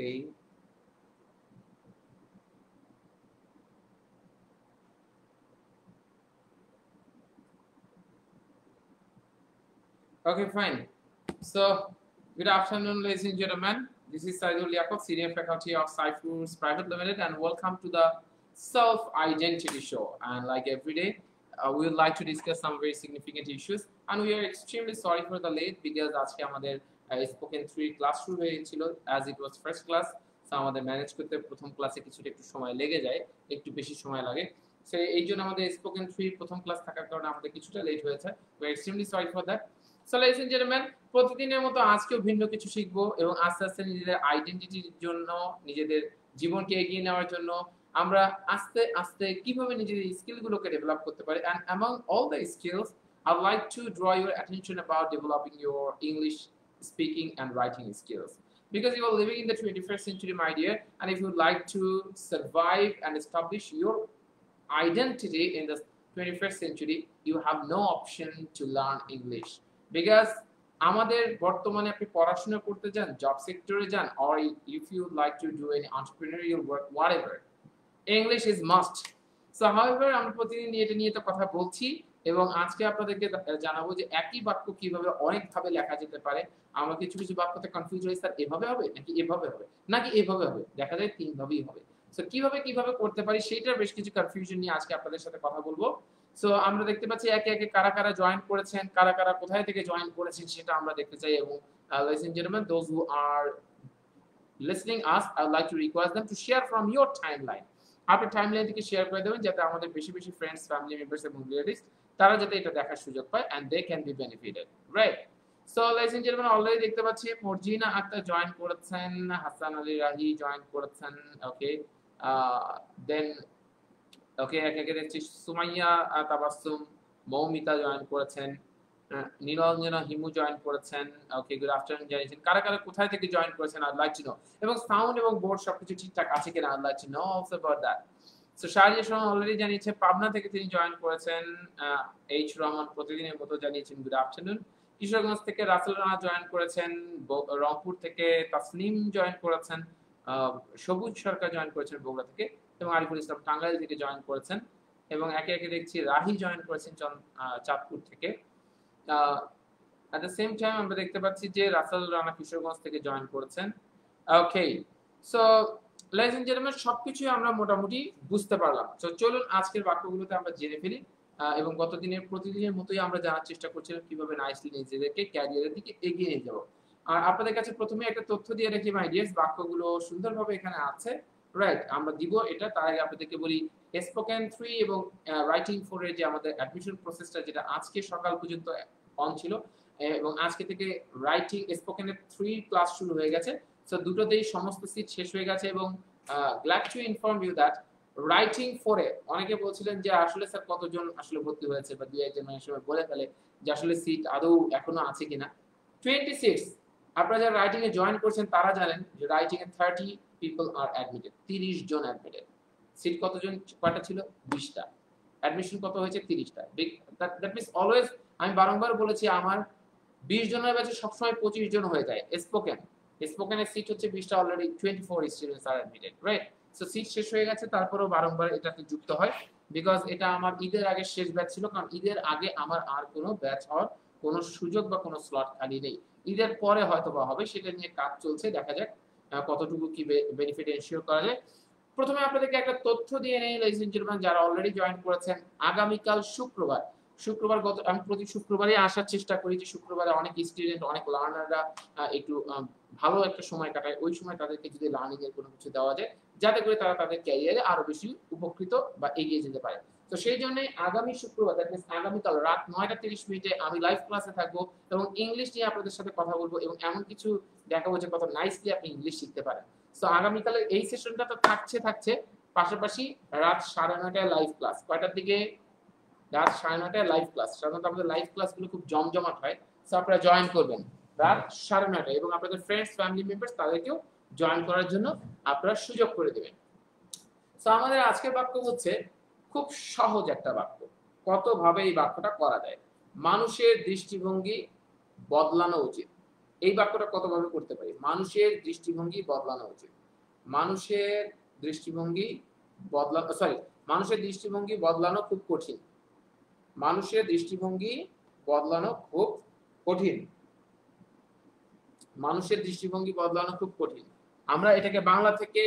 Okay. Okay, fine. So, good afternoon, ladies and gentlemen. This is Saidul Yakov, Senior Faculty of Cyphers Private Limited, and welcome to the Self-Identity Show. And like every day, we would like to discuss some very significant issues. And we are extremely sorry for the late because আজকে আমাদের spoken 3 class শুরু হয়েছিল as it was first class. So আমাদের manage করতে প্রথম ক্লাসে কিছুটা একটু সময় লেগে যায়, একটু বেশি সময় লাগে। So এই জন্য আমাদের spoken 3 প্রথম ক্লাস থাকার কারণে আমাদের কিছুটা লেট হয়েছে। We are extremely sorry for that. So ladies and gentlemen, প্রতিদিনের মতো আজকেও ভিন্ন কিছু শিখবো এবং আস্তে আস্তে নিজেদের আইডেন্টিটির জন্য, নিজেদের জীবনকে এগিয়ে নেওয়ার জন্য আমরা আস্তে আস্তে কিভাবে নিজেদের স্কিলগুলোকে ডেভেলপ করতে পারি। And among all the skills, I'd like to draw your attention about developing your English speaking and writing skills. Because you are living in the 21st century, my dear, and if you would like to survive and establish your identity in the 21st century, you have no option to learn English. Because আমাদের বর্তমানে আপনি পড়াশোনা করতে যান, job সেক্টরে যান, or if you like to do any entrepreneurial work, whatever, English is must. So however, আমরা প্রতিদিন এটা নিয়ে তো কথা বলছি এবং আজকে আপনাদেরকে জানাবো যে একই বাক্য কিভাবে অনেকভাবে লেখা যেতে পারে। আমরা কিছু কিছু বাক্যতে কনফিউজ হই, স্যার এভাবে হবে নাকি এভাবে হবে নাকি এভাবে হবে, দেখা যায় তিনভাবেই হবে। সো কিভাবে করতে পারি সেটার বেশ কিছু কনফিউশন নিয়ে আজকে আপনাদের সাথে কথা বলবো। সো আমরা দেখতে পাচ্ছি একে একে কারা কারা জয়েন করেছেন, কারা কারা কোথায় থেকে জয়েন করেছেন সেটা আমরা দেখতে চাই। এবং ladies and gentlemen, those who are listening us, I would like to request them to share from your timeline. আপনি টাইমলাইন থেকে শেয়ার করে দেবেন যাতে আমাদের বেশি বেশি ফ্রেন্ডস, ফ্যামিলি মেম্বার্স এবং রিলেটিভস তারা যাতে এটা দেখার সুযোগ পায় and they can be benefited, right? So ladies and gentlemen, already দেখতে পাচ্ছি মর্জিনা আক্তার জয়েন করেছেন, হাসান আলী রাহি জয়েন করেছেন, ওকে। দেন ওকে একে একে দেখছি সুমাইয়া তাবাসসুম, মৌমিতা জয়েন করেছেন, নীলাঞ্জনা হিমু জয়েন করেছেন, ওকে। গুড আফটারনুন জানিয়েছেন। কারা কারা কোথায় থেকে জয়েন করেছেন আই লাইক টু নো, এবং সাউন্ড এবং বোর্ড সবকিছু ঠিকঠাক আছে কিনা I like to know also about that. So Shahria শোনা অলরেডি জানিয়েছে পাবনা থেকে তিনি জয়েন করেছেন। এইচ রহমান প্রতিদিনের মতো জানিয়েছেন গুড আফটারনুন। কিশোরগঞ্জ থেকে রাসেল রানা জয়েন করেছেন, রংপুর থেকে তাসনিম জয়েন করেছেন, সবুজ সরকার জয়েন করেছেন বগুড়া থেকে, এবং আরিফুল ইসলাম টাঙ্গাইল থেকে জয়েন করেছেন, এবং একে একে দেখছি রাহি জয়েন করেছেন চাঁদপুর থেকে। at the same time আমরা দেখতে পাচ্ছি যে রাসেল রানা কিশোরগঞ্জ থেকে জয়েন করেছেন, okay. So ladies and gentlemen, সবকিছু আমরা মোটামুটি বুঝতে পারলাম। তো চলুন আজকের বাক্যগুলোতে আমরা জেনে ফেলি এবং প্রতিদিনের মতোই আমরা জানার চেষ্টা করছিলাম কিভাবে নাইসলি নিজেদেরকে ক্যারিয়ারের দিকে এগিয়ে নিয়ে যাব। আর আপনাদের কাছে প্রথমে একটা তথ্য দিয়ে রাখি মাই ডিয়ার্স, বাক্যগুলো সুন্দরভাবে এখানে আছে, রাইট? আমরা দিব এটা, তার আগে আপনাদেরকে বলি স্পোকেন 3 এবং রাইটিং 4 এর যে আমাদের অ্যাডমিশন প্রসেসটা যেটা আজকে সকাল পর্যন্ত অন ছিল, এবং আজকে থেকে রাইটিং স্পোকেনের 3 ক্লাস শুরু হয়ে গেছে। সো দুটোতেই সমস্ত সিট শেষ হয়ে গেছে এবং glad to inform you that writing 4 এ অনেকে বলছিলেন যে আসলে স্যার কতজন আসলে ভর্তি হয়েছে, বা দুই একজন সময় বলে ফেলে যে আসলে সিট আদৌ এখনো আছে কিনা। 26 আপনারা যারা রাইটিং এ জয়েন করছেন তারা জানেন যে রাইটিং এ 30 পিপল আর অ্যাডমিটেড, 30 জন অ্যাডমিটেড। সিট কতজন কয়টা ছিল? 20টা। অ্যাডমিশন কত হয়েছে? 30টা। দ্যাট মিন্স অলওয়েজ আমি বারংবার বলেছি আমার 20 জনের ব্যাচে সবসময় 25 জন হয়ে যায়। স্পোকেনের সিট হচ্ছে 20টা, already 24 students are admitted, right? So seat শেষ হয়ে গেছে, তারপরেও বারংবার এটাতে যুক্ত হয় বিকজ এটা আমার ঈদের আগে শেষ ব্যাচ ছিল, কারণ ঈদের আগে আমার আর কোনো ব্যাচ হওয়ার কোনো সুযোগ বা কোনো স্লট খালি নেই। ঈদের পরে হয়তো বা হবে, সেটা নিয়ে কাজ চলছে, দেখা যাক কতটুকু কি বেনিফিট এনশিওর করা যায়। প্রথমে আপনাদেরকে একটা তথ্য দিয়ে নেই ladies and gentlemen, যারা অলরেডি জয়েন করেছেন। আগামীকাল শুক্রবার আমি প্রতি শুক্রবারই আসার চেষ্টা করি যে শুক্রবারে অনেক স্টুডেন্ট, অনেক লার্নাররা একটু ভালো একটা সময় কাটায়, ওই সময় তাদেরকে যদি লার্নিং এর কোনো কিছু দেওয়া যায় যাতে করে তারা তাদের ক্যারিয়ারে আরো বেশি উপকৃত বা এগিয়ে যেতে পারে। তো সেই জন্য আগামী শুক্রবার, দ্যাট মিন্স আগামীকাল রাত 9:30 আমি লাইভ ক্লাসে থাকবো এবং ইংলিশ নিয়ে আপনাদের সাথে কথা বলবো এবং এমন কিছু দেখাবো যে কত নাইসলি আপনি ইংলিশ শিখতে পারেন। সো আগামীকালের এই সেশনটা তো থাকছে, পাশাপাশি রাত 9:30টায় লাইভ ক্লাস। কয়টার দিকে? রাত 9:30টায় লাইভ ক্লাস। সাধারণত আমাদের লাইভ ক্লাসগুলো খুব জমজমাট হয়। সো আপনারা জয়েন করবেন রাত 9:30টায় এবং আপনাদের ফ্রেন্ডস, ফ্যামিলি মেম্বার্স তাদেরকেও জয়েন করার জন্য আপনারা সুযোগ করে দেবেন। সো আমাদের আজকের বাক্য হচ্ছে খুব সহজ একটা বাক্য। কতভাবে এই বাক্যটা করা যায়। মানুষের দৃষ্টিভঙ্গি বদলানো উচিত। এই বাক্যটা কতভাবে করতে পারি? মানুষের দৃষ্টিভঙ্গি বদলানো উচিত। মানুষের দৃষ্টিভঙ্গি মানুষের দৃষ্টিভঙ্গি বদলানো খুব কঠিন। মানুষের দৃষ্টিভঙ্গি বদলানো খুব কঠিন। মানুষের দৃষ্টিভঙ্গি বদলানো খুব কঠিন। আমরা এটাকে বাংলা থেকে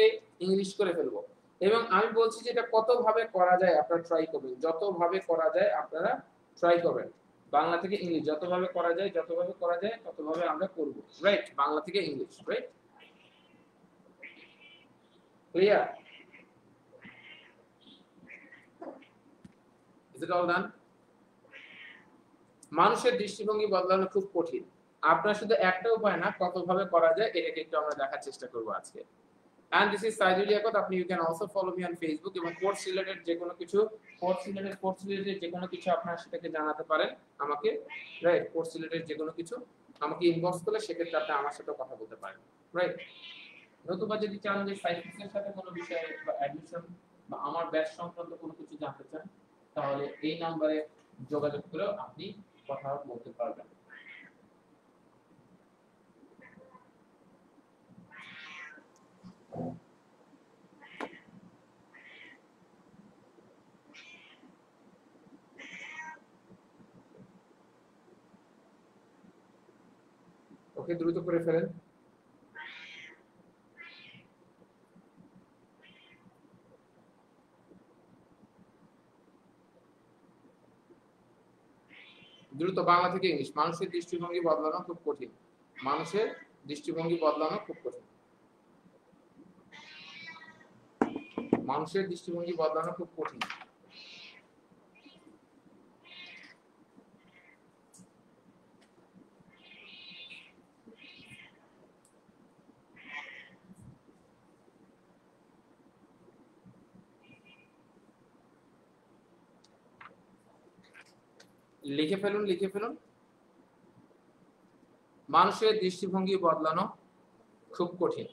ইংলিশ করে ফেলবো এবং আমি বলছি যে এটা কতভাবে করা যায় আপনারা ট্রাই করবেন। যতভাবে করা যায় আপনারা ট্রাই করবেন। বাংলা থেকে ইংলিশ যতভাবে করা যায় ততভাবে আমরা করব। রাইট? বাংলা থেকে English, right? Clear? Is it all done? মানুষের দৃষ্টিভঙ্গি বদলানো খুব কঠিন। আপনার শুধু একটা উপায় না, কতভাবে করা যায় এটাকে একটু আমরা দেখার চেষ্টা করব আজকে। And this is Saidul Liaquat. আপনি you can also follow me on Facebook এবং কোর্স রিলেটেড যে কোনো কিছু আপনারা সেটাকে জানাতে পারেন আমাকে, রাইট? কোর্স রিলেটেড যে কোনো কিছু আমাকে ইনবক্স করলে সেক্ষেত্রে আপনি আমার সাথে কথা বলতে পারেন, রাইট? নতুবা যদি চান যে সাইফিক্সের সাথে কোনো বিষয়ে বা অ্যাডমিশন বা আমার ব্যাচ সংক্রান্ত কোনো কিছু জানতে চান তাহলে এই নম্বরে যোগাযোগ করে আপনি কথা বলতে পারবেন। ওকে, দ্রুত করে ফেলেন। দ্রুত বাংলা থেকে ইংলিশ। মানুষের দৃষ্টিভঙ্গি বদলানো খুব কঠিন। মানুষের দৃষ্টিভঙ্গি বদলানো খুব কঠিন। মানুষের দৃষ্টিভঙ্গি বদলানো খুব কঠিন। লিখে ফেলুন। মানুষের দৃষ্টিভঙ্গি বদলানো খুব কঠিন।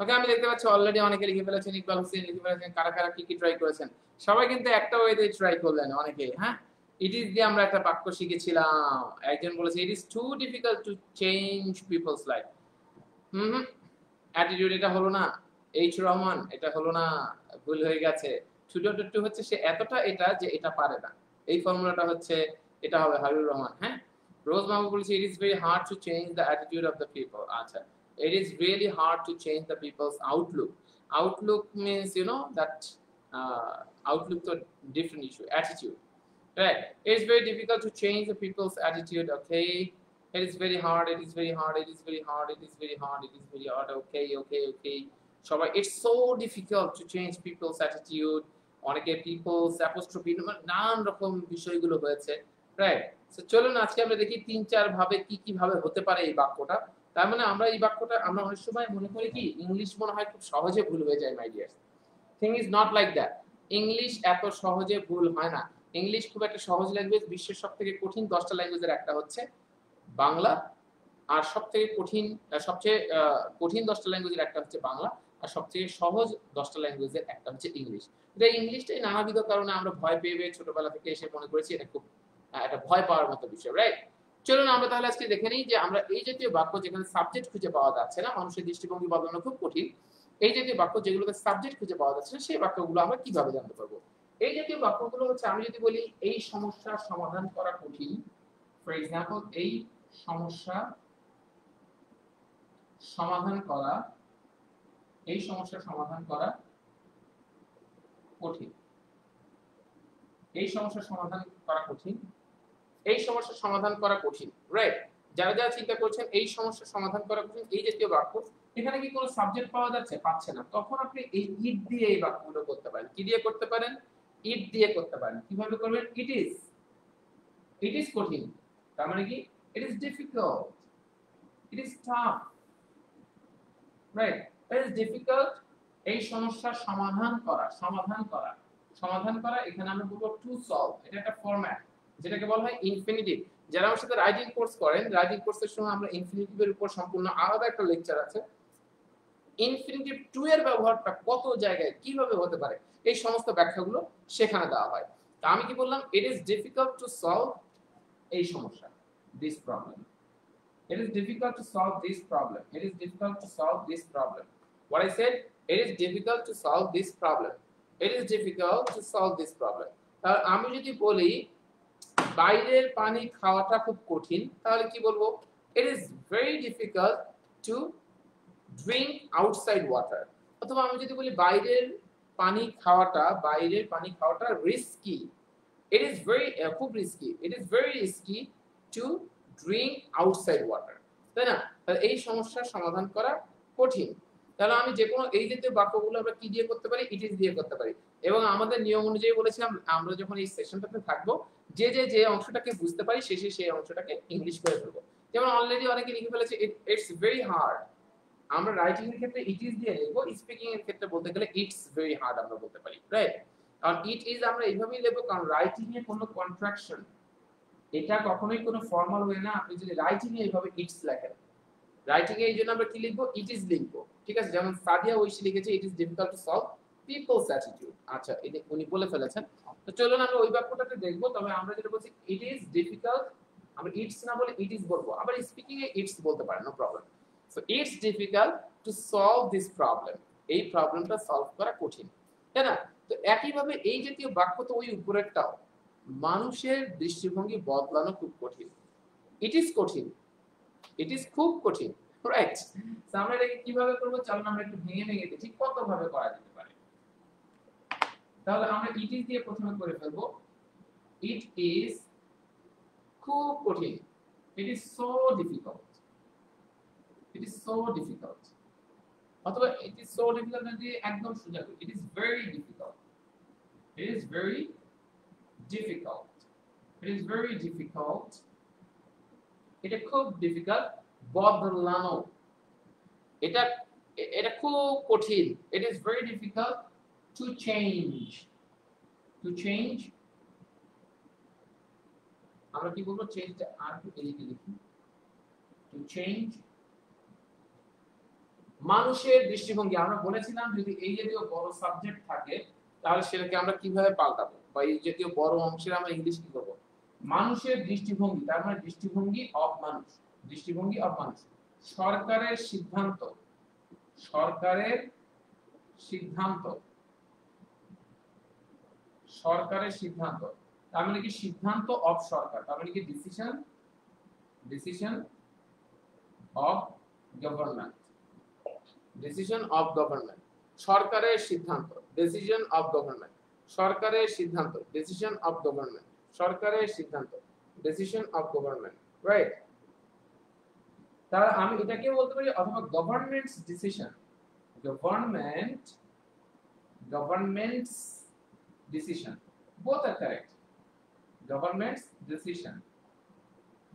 ওকে, আমি দেখতে পাচ্ছি অলরেডি অনেকে লিখে ফেলেছেন। ইকবাল হোসেন লিখে ফেলেছেন। কারা কি ট্রাই করেছেন? সবাই কিন্তু একটা ওয়েতে ট্রাই করলেন অনেকে। হ্যাঁ, ইট ইজ দিয়ে আমরা একটা বাক্য শিখেছিলাম। একজন বলেছে it is too difficult to change people's life. Attitude এটা হলো না। এইচ রহমান এটা হলো না, ভুল হয়ে গেছে। টু হচ্ছে সে এতটা এটা যে এটা পারে না। এই ফর্মুলাটা হচ্ছে এটা হবে হাবিবুর রহমান। হ্যাঁ, রোজ মাহবুব বলেছে it is very hard to change the attitude of the people. আচ্ছা, it is really hard to change the people's outlook means that outlook to different issue, attitude, right? It's very difficult to change the people's attitude. Okay, it is very hard, okay. সবাই it's so difficult to change people's attitude. অনেকে people's apostrophe নানান রকম বিষয়গুলো হয়েছে, right? So চলুন আজকে আমরা দেখি 3-4 ভাবে কি ভাবে হতে পারে এই বাক্যটা। তার মানে আমরা এই বাক্যটা আমরা অনেক সময় মনে করি কি ইংলিশ মনে হয় খুব সহজে ভুল হয়ে যায়। My dear, thing is not like that. English এত সহজে ভুল হয় না। ইংলিশ খুব একটা সহজ ল্যাঙ্গুয়েজ। বিশ্বের সবথেকে কঠিন 10টা ল্যাঙ্গুয়েজের একটা হচ্ছে বাংলা, আর সবচেয়ে কঠিন 10টা ল্যাঙ্গুয়েজের একটা হচ্ছে বাংলা, আর সবচেয়ে সহজ 10টা ল্যাঙ্গুয়েজের একটা হচ্ছে ইংলিশ। এই ইংলিশটাই নানাবিধ কারণে আমরা ভয় পেয়ে ছোটবেলা থেকে এসে মনে করেছি এটা খুব একটা ভয় পাওয়ার মতো বিষয়, রাইট? চলুন আমরা তাহলে আজকে দেখে নিই যে আমরা এই জাতীয় বাক্য যেখানে সাবজেক্ট খুঁজে পাওয়া যাচ্ছে না, মানুষের দৃষ্টিভঙ্গি বদলানো খুব কঠিন, এই জাতীয় বাক্য যেগুলোতে সাবজেক্ট খুঁজে পাওয়া যাচ্ছে না সেই বাক্যগুলো আমরা কিভাবে জানতে পারবো। এই জাতীয় বাক্যগুলো হচ্ছে আমি যদি বলি এই সমস্যার সমাধান করা কঠিন, ফর এক্সাম্পল এই সমস্যা সমাধান করা কঠিন, এই সমস্যার সমাধান করা কঠিন, রাইট? যারা চিন্তা করছেন এই সমস্যার সমাধান করা কঠিন, এই জাতীয় বাক্য, এখানে কি কোনো সাবজেক্ট পাওয়া যাচ্ছে? পাচ্ছে না। তখন আপনি এই ইট দিয়ে এই বাক্যগুলো করতে পারেন। কি দিয়ে করতে পারেন? ইট দিয়ে করতে পারেন। কিভাবে করবেন? ইট ইজ কঠিন, তার মানে কি ইট is difficult, it is tough, right? It is difficult. এই সমস্যার সমাধান করা এখানে আমরা বলবো টু সলভ। এটা একটা ফরম্যাট যেটাকে বলা হয় ইনফিনিটিভ। যারা আমার সাথে রাইটিং কোর্স করেন, রাইটিং কোর্সের সময় আমরা ইনফিনিটিভের উপর সম্পূর্ণ আলাদা একটা লেকচার আছে। ইনফিনিটিভ টু এর ব্যবহারটা কত জায়গায় কিভাবে হতে পারে এই সমস্ত ব্যাখ্যাগুলো সেখানে দেওয়া হয়। তা আমি কি বললাম? ইট ইজ ডিফিকাল্ট টু সলভ এই সমস্যা, this problem. It is difficult to solve this problem. It is difficult to solve this problem. What I said, it is difficult to solve this problem. It is difficult to solve this problem. তাহলে আমি যদি বলি বাইরের পানি খাওয়াটা খুব কঠিন, তাহলে কি বলবো? It is very difficult to drink outside water. অথবা আমি যদি বলি বাইরের পানি খাওয়াটা risky. It is very খুব risky. It is very risky to drink outside water. তাই না? তাহলে এই সমস্যার সমাধান করা কঠিন। তাহলে আমি যে কোনো এই জাতীয় বাক্যগুলো আমরা কি দিয়ে করতে পারি? ইট ইজ দিয়ে করতে পারি। এবং আমাদের নিয়ম অনুযায়ী বলেছিলাম আমরা যখন এই সেশনটাতে থাকবো যে অংশটাকে বুঝতে পারি শেষে সেই অংশটাকে ইংলিশ করে ফেলবো। যেমন অলরেডি অনেকে লিখে ফেলেছে ইটস ভেরি হার্ড। আমরা রাইটিং এর ক্ষেত্রে ইট ইজ দিয়ে লিখবো, স্পিকিং এর ক্ষেত্রে বলতে গেলে ইটস ভেরি হার্ড আমরা বলতে পারি, রাইট? কারণ ইট ইজ আমরা এইভাবেই লিখবো, কারণ রাইটিং এ কোনো কন্ট্রাকশন এটা কখনোই কোনো ফর্মাল ওয়ে না। আপনি যদি রাইটিং এ এইভাবে ইটস লেখেন, রাইটিং এর জন্য আমরা কি লিখবো? ইট ইজ লিখবো, ঠিক আছে? যেমন সাদিয়া ঐশী লিখেছে it is difficult to solve people's attitude. আচ্ছা, এটা উনি বলে ফেলেছেন। তো চলুন আমরা ওই বাক্যটাতে দেখবো। তবে আমরা যেটা বলছি ইট ইজ ডিফিকাল্ট, আমরা ইটস না বলে ইট ইজ বলবো। আবার স্পিকিং এ ইটস বলতে পারেন, no problem. So it's difficult to solve this problem. এই প্রবলেমটা সলভ করা কঠিন, তাই না? তো একইভাবে এই জাতীয় বাক্য তো ওই উপরেরটাও, মানুষের দৃষ্টিভঙ্গি বদলানো খুব কঠিন। ইট ইজ কঠিন, ইট ইজ খুব কঠিন, রাইট? তো আমরা এটাকে কিভাবে করব? চলুন আমরা একটু ভেঙে ভেঙে দেখি কত ভাবে করা যেতে পারে। তাহলে আমরা ইট ইজ দিয়ে প্রথমে করে ফেলবো। ইট ইজ খুব কঠিন। It is so difficult. It is so difficult. অথবা ইট ইজ সো ডিফিকাল্ট না দিয়ে একদম সোজা করি, ইট is very difficult. It is very difficult. It is very difficult. এটা খুব ডিফিকাল্ট। বদলানো, এটা এটা খুব কঠিন। ইট is very difficult to change. To change আমরা কি বলবো? চেঞ্জটা আর একটু এদিকে লিখি। টু চেঞ্জ মানুষের দৃষ্টিভঙ্গি। আমরা বলেছিলাম যদি এই জাতীয় বড় সাবজেক্ট থাকে তাহলে সেটাকে আমরা কিভাবে পাল্টাবো, বা এই জাতীয় বড় অংশের আমরা ইংলিশ কি করব? মানুষের দৃষ্টিভঙ্গি, তার মানে দৃষ্টিভঙ্গি অফ মানুষ। দৃষ্টিভঙ্গি অফ মানুষ। সরকারের সিদ্ধান্ত। সরকারের সিদ্ধান্ত। সরকারের সিদ্ধান্ত তার মানে কি? সিদ্ধান্ত অফ সরকার, তার মানে কি? Decision, decision of government. Decision of government. সরকারের সিদ্ধান্ত, ডিসিশন অফ গভর্নমেন্ট। সরকারের সিদ্ধান্ত, ডিসিশন অফ গভর্নমেন্ট। সরকারের সিদ্ধান্ত, ডিসিশন অফ গভর্নমেন্ট, রাইট? তাহলে আমি এটাকে বলতে পারি অথবা government's decision. Government, government's decision, both are correct. Government's decision,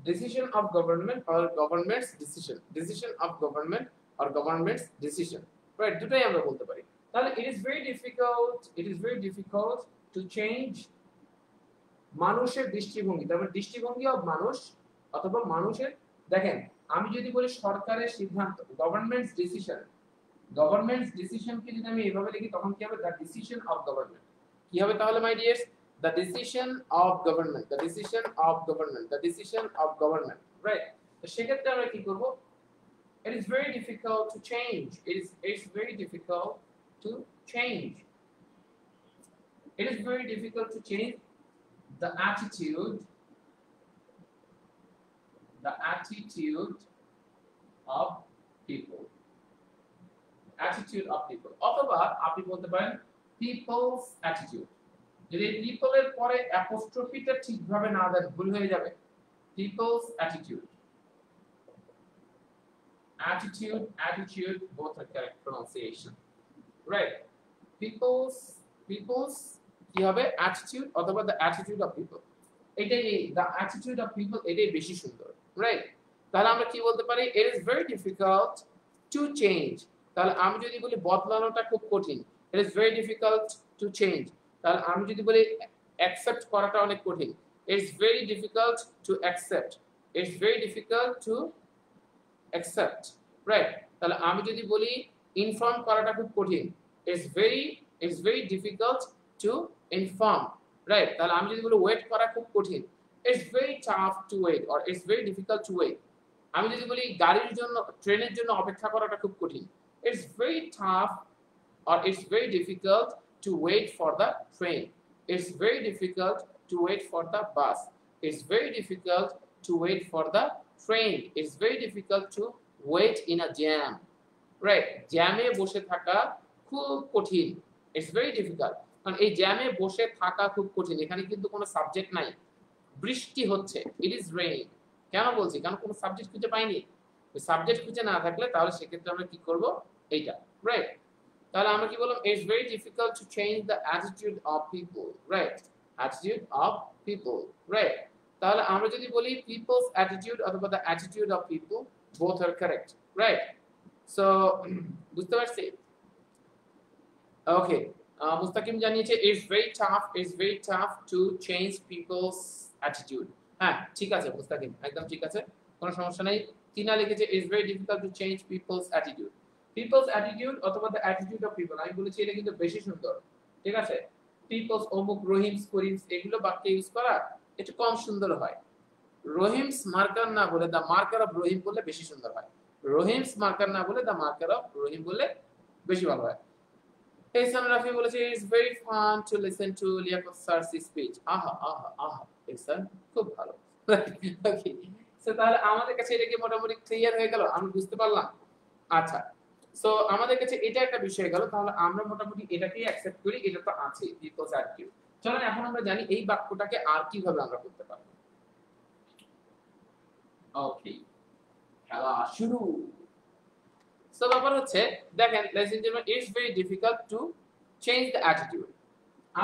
decision of government or government's decision, decision of government or government's decision, right? দুটোই আমরা বলতে পারি। তাহলে it is very difficult, it is very difficult to change মানুষের দৃষ্টিভঙ্গি। তারপর দৃষ্টিভঙ্গি of মানুষ অথবা মানুষের, দেখেন আমি যদি বলি সরকারের সিদ্ধান্ত, গভর্নমেন্টস ডিসিশন, গভর্নমেন্টস ডিসিশনকে যদি আমি এভাবে লিখি তখন কি হবে? The decision of government. কি হবে তাহলে মাই dears? The decision of government, the decision of government, the decision of government, right? তো সেক্ষেত্রে আমরা কি করব? It is very difficult to change. It's very difficult to change. It is very difficult to change the attitude of people. Attitude of people. অথবা আপনি বলতে পারেন people's attitude. যদি people এর পরে অ্যাপোস্ট্রফিটা ঠিকভাবে না দেন ভুল হয়ে যাবে। people's attitude, attitude, attitude, both are correct pronunciation, right? people's কি হবে? attitude অথবা the attitude of people। এটাই the attitude of people, এটাই বেশি সুন্দর, রাইট? তাহলে আমরা কি বলতে পারি? it is very difficult to change। তাহলে আমি যদি বলি বদলানোটা খুব কঠিন, it is very difficult to change। তাহলে আমি যদি বলি accept করাটা অনেক কঠিন, it's very difficult to accept, it's very difficult to accept, right? তাহলে আমি যদি বলি ইনফর্ম করাটা খুব কঠিন, it's very difficult to inform, right? তাহলে আমি যদি বলি ওয়েট করা খুব কঠিন, it's very tough to wait or it's very difficult to wait। আমি যদি বলি গাড়ির জন্য ট্রেনের জন্য অপেক্ষা করাটা খুব কঠিন, it's very tough or it's very difficult to wait for the train. It's very difficult to wait for the bus. It's very difficult to wait for the train. It's very difficult to wait in a jam. Right? জ্যামে বসে থাকা খুব কঠিন। It's very difficult. কারণ এই জ্যামে বসে থাকা খুব কঠিন। এখানে কিন্তু কোনো সাবজেক্ট নাই। বৃষ্টি হচ্ছে। It is raining. কেন বলছি? কারণ কোনো সাবজেক্ট খুঁজে পাইনি। ওই সাবজেক্ট খুঁজে না থাকলে তাহলে সেক্ষেত্রে আমরা কি করব? এইটা। Right? তাহলে আমরা কি বললাম, it's very difficult to change the attitude of people, right? Attitude of people, right? তাহলে আমরা যদি বলি people's attitude অথবা the attitude of people, both are correct, right? So বুঝতে পারছি? Okay, মুস্তাকিম জানিয়েছে it's very tough to change people's attitude. হ্যাঁ, ঠিক আছে মুস্তাকিম, একদম ঠিক আছে, কোনো সমস্যা নাই। তিনা লিখেছে it's very difficult to change people's attitude. People's attitude অথবা the attitude of people, আমি বলেছি এটা কিন্তু বেশি সুন্দর, ঠিক আছে? People's, অমুক, রহিমস, করিমস, এগুলো বাক্যে ইউজ করা একটু কম সুন্দর হয়। রহিমস মার্কার না বলে the marker of রহিম বললে বেশি সুন্দর হয়। রহিমস মার্কার না বলে the marker of রহিম বললে বেশি ভালো হয়। এহসান রাফি বলেছে it's very fun to listen to Liaquat স্যার's speech. আহা আহা আহা, এহসান খুব ভালো। ওকে, সো তাহলে আমাদের কাছে এটা কি মোটামুটি ক্লিয়ার হয়ে গেল, আমরা বুঝতে পারলাম? আচ্ছা, সো আমাদের কাছে এটা একটা বিষয় গেল, তাহলে আমরা মোটামুটি এটাকেই অ্যাকসেপ্ট করি, এটা তো আছে people's attitude। চলেন এখন আমরা জানি এই বাক্যটাকে আর কিভাবে আমরা করতে পারবো। ওকে, খেলা শুরু। সো ব্যাপার হচ্ছে, দেখেন ladies and gentlemen, it's very difficult to change the attitude।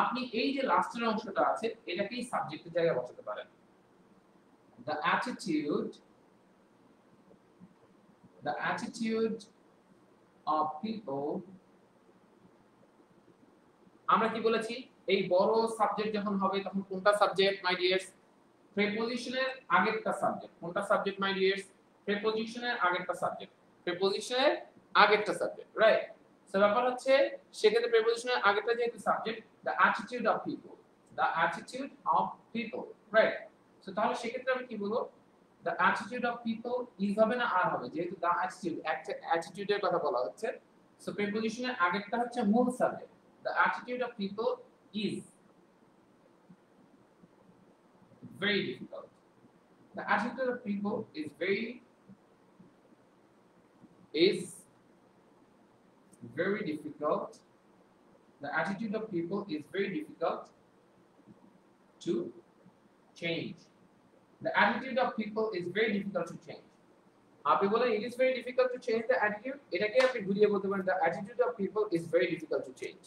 আপনি এই যে লাস্টের অংশটা আছে এটাকেই সাবজেক্টের জায়গায় বসাতে পারেন। the attitude of people, আমরা কি বলেছি, এই বড় সাবজেক্ট যখন হবে তখন কোনটা সাবজেক্ট মাই ডিয়ার্স? প্রিপোজিশনের আগেরটা সাবজেক্ট। কোনটা সাবজেক্ট মাই ডিয়ার্স? প্রিপোজিশনের আগেরটা সাবজেক্ট। প্রিপোজিশনের আগেরটা সাবজেক্ট, রাইট? সো ব্যাপার হচ্ছে সেক্ষেত্রে প্রিপোজিশনের আগেরটা যেহেতু subject, the attitude of people, the attitude of people, right? So তাহলে সেক্ষেত্রে আমি কি বলবো, the attitude of people is হবে না আর হবে, যেহেতু দ্য অ্যাটিটিউড, একটা অ্যাটিটিউডের কথা বলা হচ্ছে। সো প্রিপোজিশনের আগেরটা হচ্ছে মূল subject. The attitude of people is very difficult. The attitude of people is very difficult. The attitude of people is very difficult to change. The attitude of people is very difficult to change. আপনি বলেন it is very difficult to change the attitude, এটাকে আপনি ঘুরিয়ে বলতে পারেন the attitude of people is very difficult to change.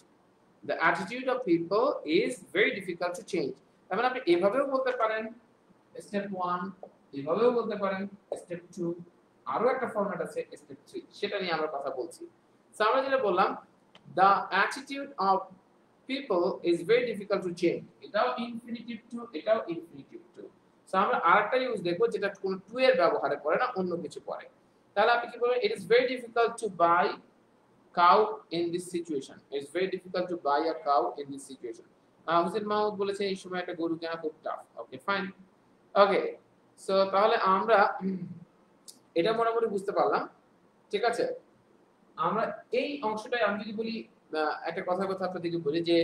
The attitude of people is very difficult to change. তার মানে আপনি এভাবেও বলতে পারেন স্টেপ 1, এভাবেও বলতে পারেন স্টেপ 2, আরো একটা ফরম্যাট আছে স্টেপ 3, সেটা নিয়ে আমরা কথা বলছি। সো আমরা যেটা বললাম, the attitude of people is very difficult to change, এটাও ইনফিনিটিভ টু, এটাও ইনফিনিটিভ টু। সো আমরা আরেকটা ইউজ দেখব যেটা কোন টু এর ব্যবহারে পড়ে না, অন্য কিছু পড়ে। তাহলে আপনি কি বলবেন, it is very difficult to buy cow in this situation. It's very difficult to buy a cow in this situation. Hussain Mahmud বলেছে এই সময় একটা গরু কেনা খুব tough. Okay fine. Okay, so তাহলে আমরা এটা মোটামুটি বুঝতে পারলাম, ঠিক আছে? আমরা এই অংশটাই আমি যদি বলি, একটা কথা আপনাদেরকে বলি যে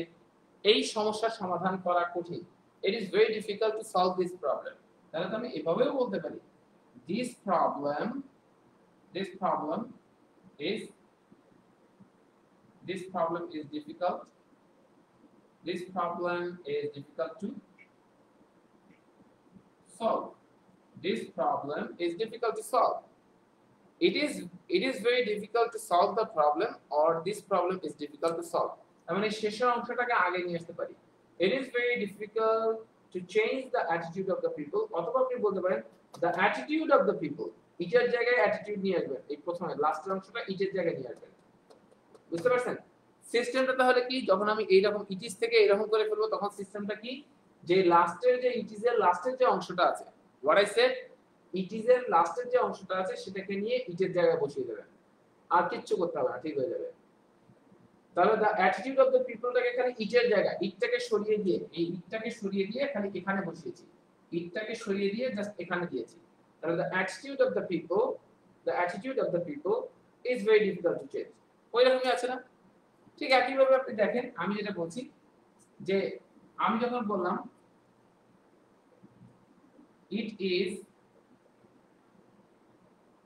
এই সমস্যার সমাধান করা কঠিন। It is very difficult to solve this problem. তাহলে তো আমি এভাবেও বলতে পারি this problem is difficult. This problem is difficult to solve. This problem is difficult to solve. It is very difficult to solve the problem, or this problem is difficult to solve. মানে শেষের অংশটাকে আগে নিয়ে আসতে পারি। It is very difficult to change the attitude of the people, অথবা আপনি বলতে পারেন the attitude of the people, ইটের জায়গায় attitude নিয়ে আসবেন। এই প্রথমে লাস্টের অংশটা ইটের জায়গায় নিয়ে আসবেন। বুঝতে পারছেন সিস্টেমটা? তাহলে কি, যখন আমি এইরকম ইটিস থেকে এরকম করে ফেলবো তখন সিস্টেমটা কি, যে লাস্টের যে ইটিসের লাস্টের যে অংশটা আছে, হোয়াট আই সেড, ইটিসের লাস্টের যে অংশটা আছে সেটাকে নিয়ে ইটের জায়গায় বসিয়ে দেবেন, আর কিচ্ছু করতে হবে না, ঠিক হয়ে যাবে। তাহলে দ্য অ্যাটিটিউড অফ দ্য পিপলটাকে এখানে ইটের জায়গায়, ইটটাকে সরিয়ে দিয়ে, এই ইটটাকে সরিয়ে দিয়ে খালি এখানে বসিয়েছি, ইটটাকে সরিয়ে দিয়ে জাস্ট এখানে দিয়েছি। তাহলে the attitude of the people is very difficult to change. ওই রকমই আছে না? ঠিক একইভাবে আপনি দেখেন আমি যেটা বলছি যে আমি যখন বললাম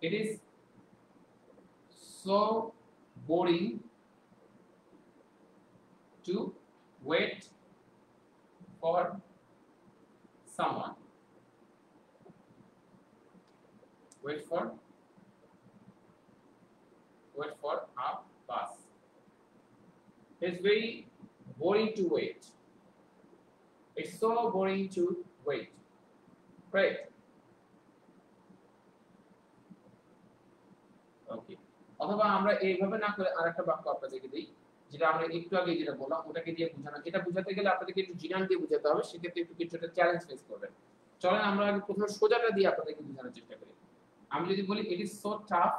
it is so boring to wait for someone. Wait for a bus. It's very boring to wait. It's so boring to wait. Right? Okay. অথবা আমরা এইভাবে না করে আরেকটা বাক্য আপনাদেরকে দিই যেটা আমরা একটু আগে যেটা বললাম ওটাকে দিয়ে বোঝানো যেটা বোঝাতে গেলে আপনাদেরকে একটু জিনান দিয়ে বোঝাতে হবে সেক্ষেত্রে একটু কিছুটা চ্যালেঞ্জ ফেস করবেন চলেন আমরা আগে প্রথমে সোজাটা দিয়ে আপনাদেরকে বোঝানোর চেষ্টা করি আমি যদি বলি it is so tough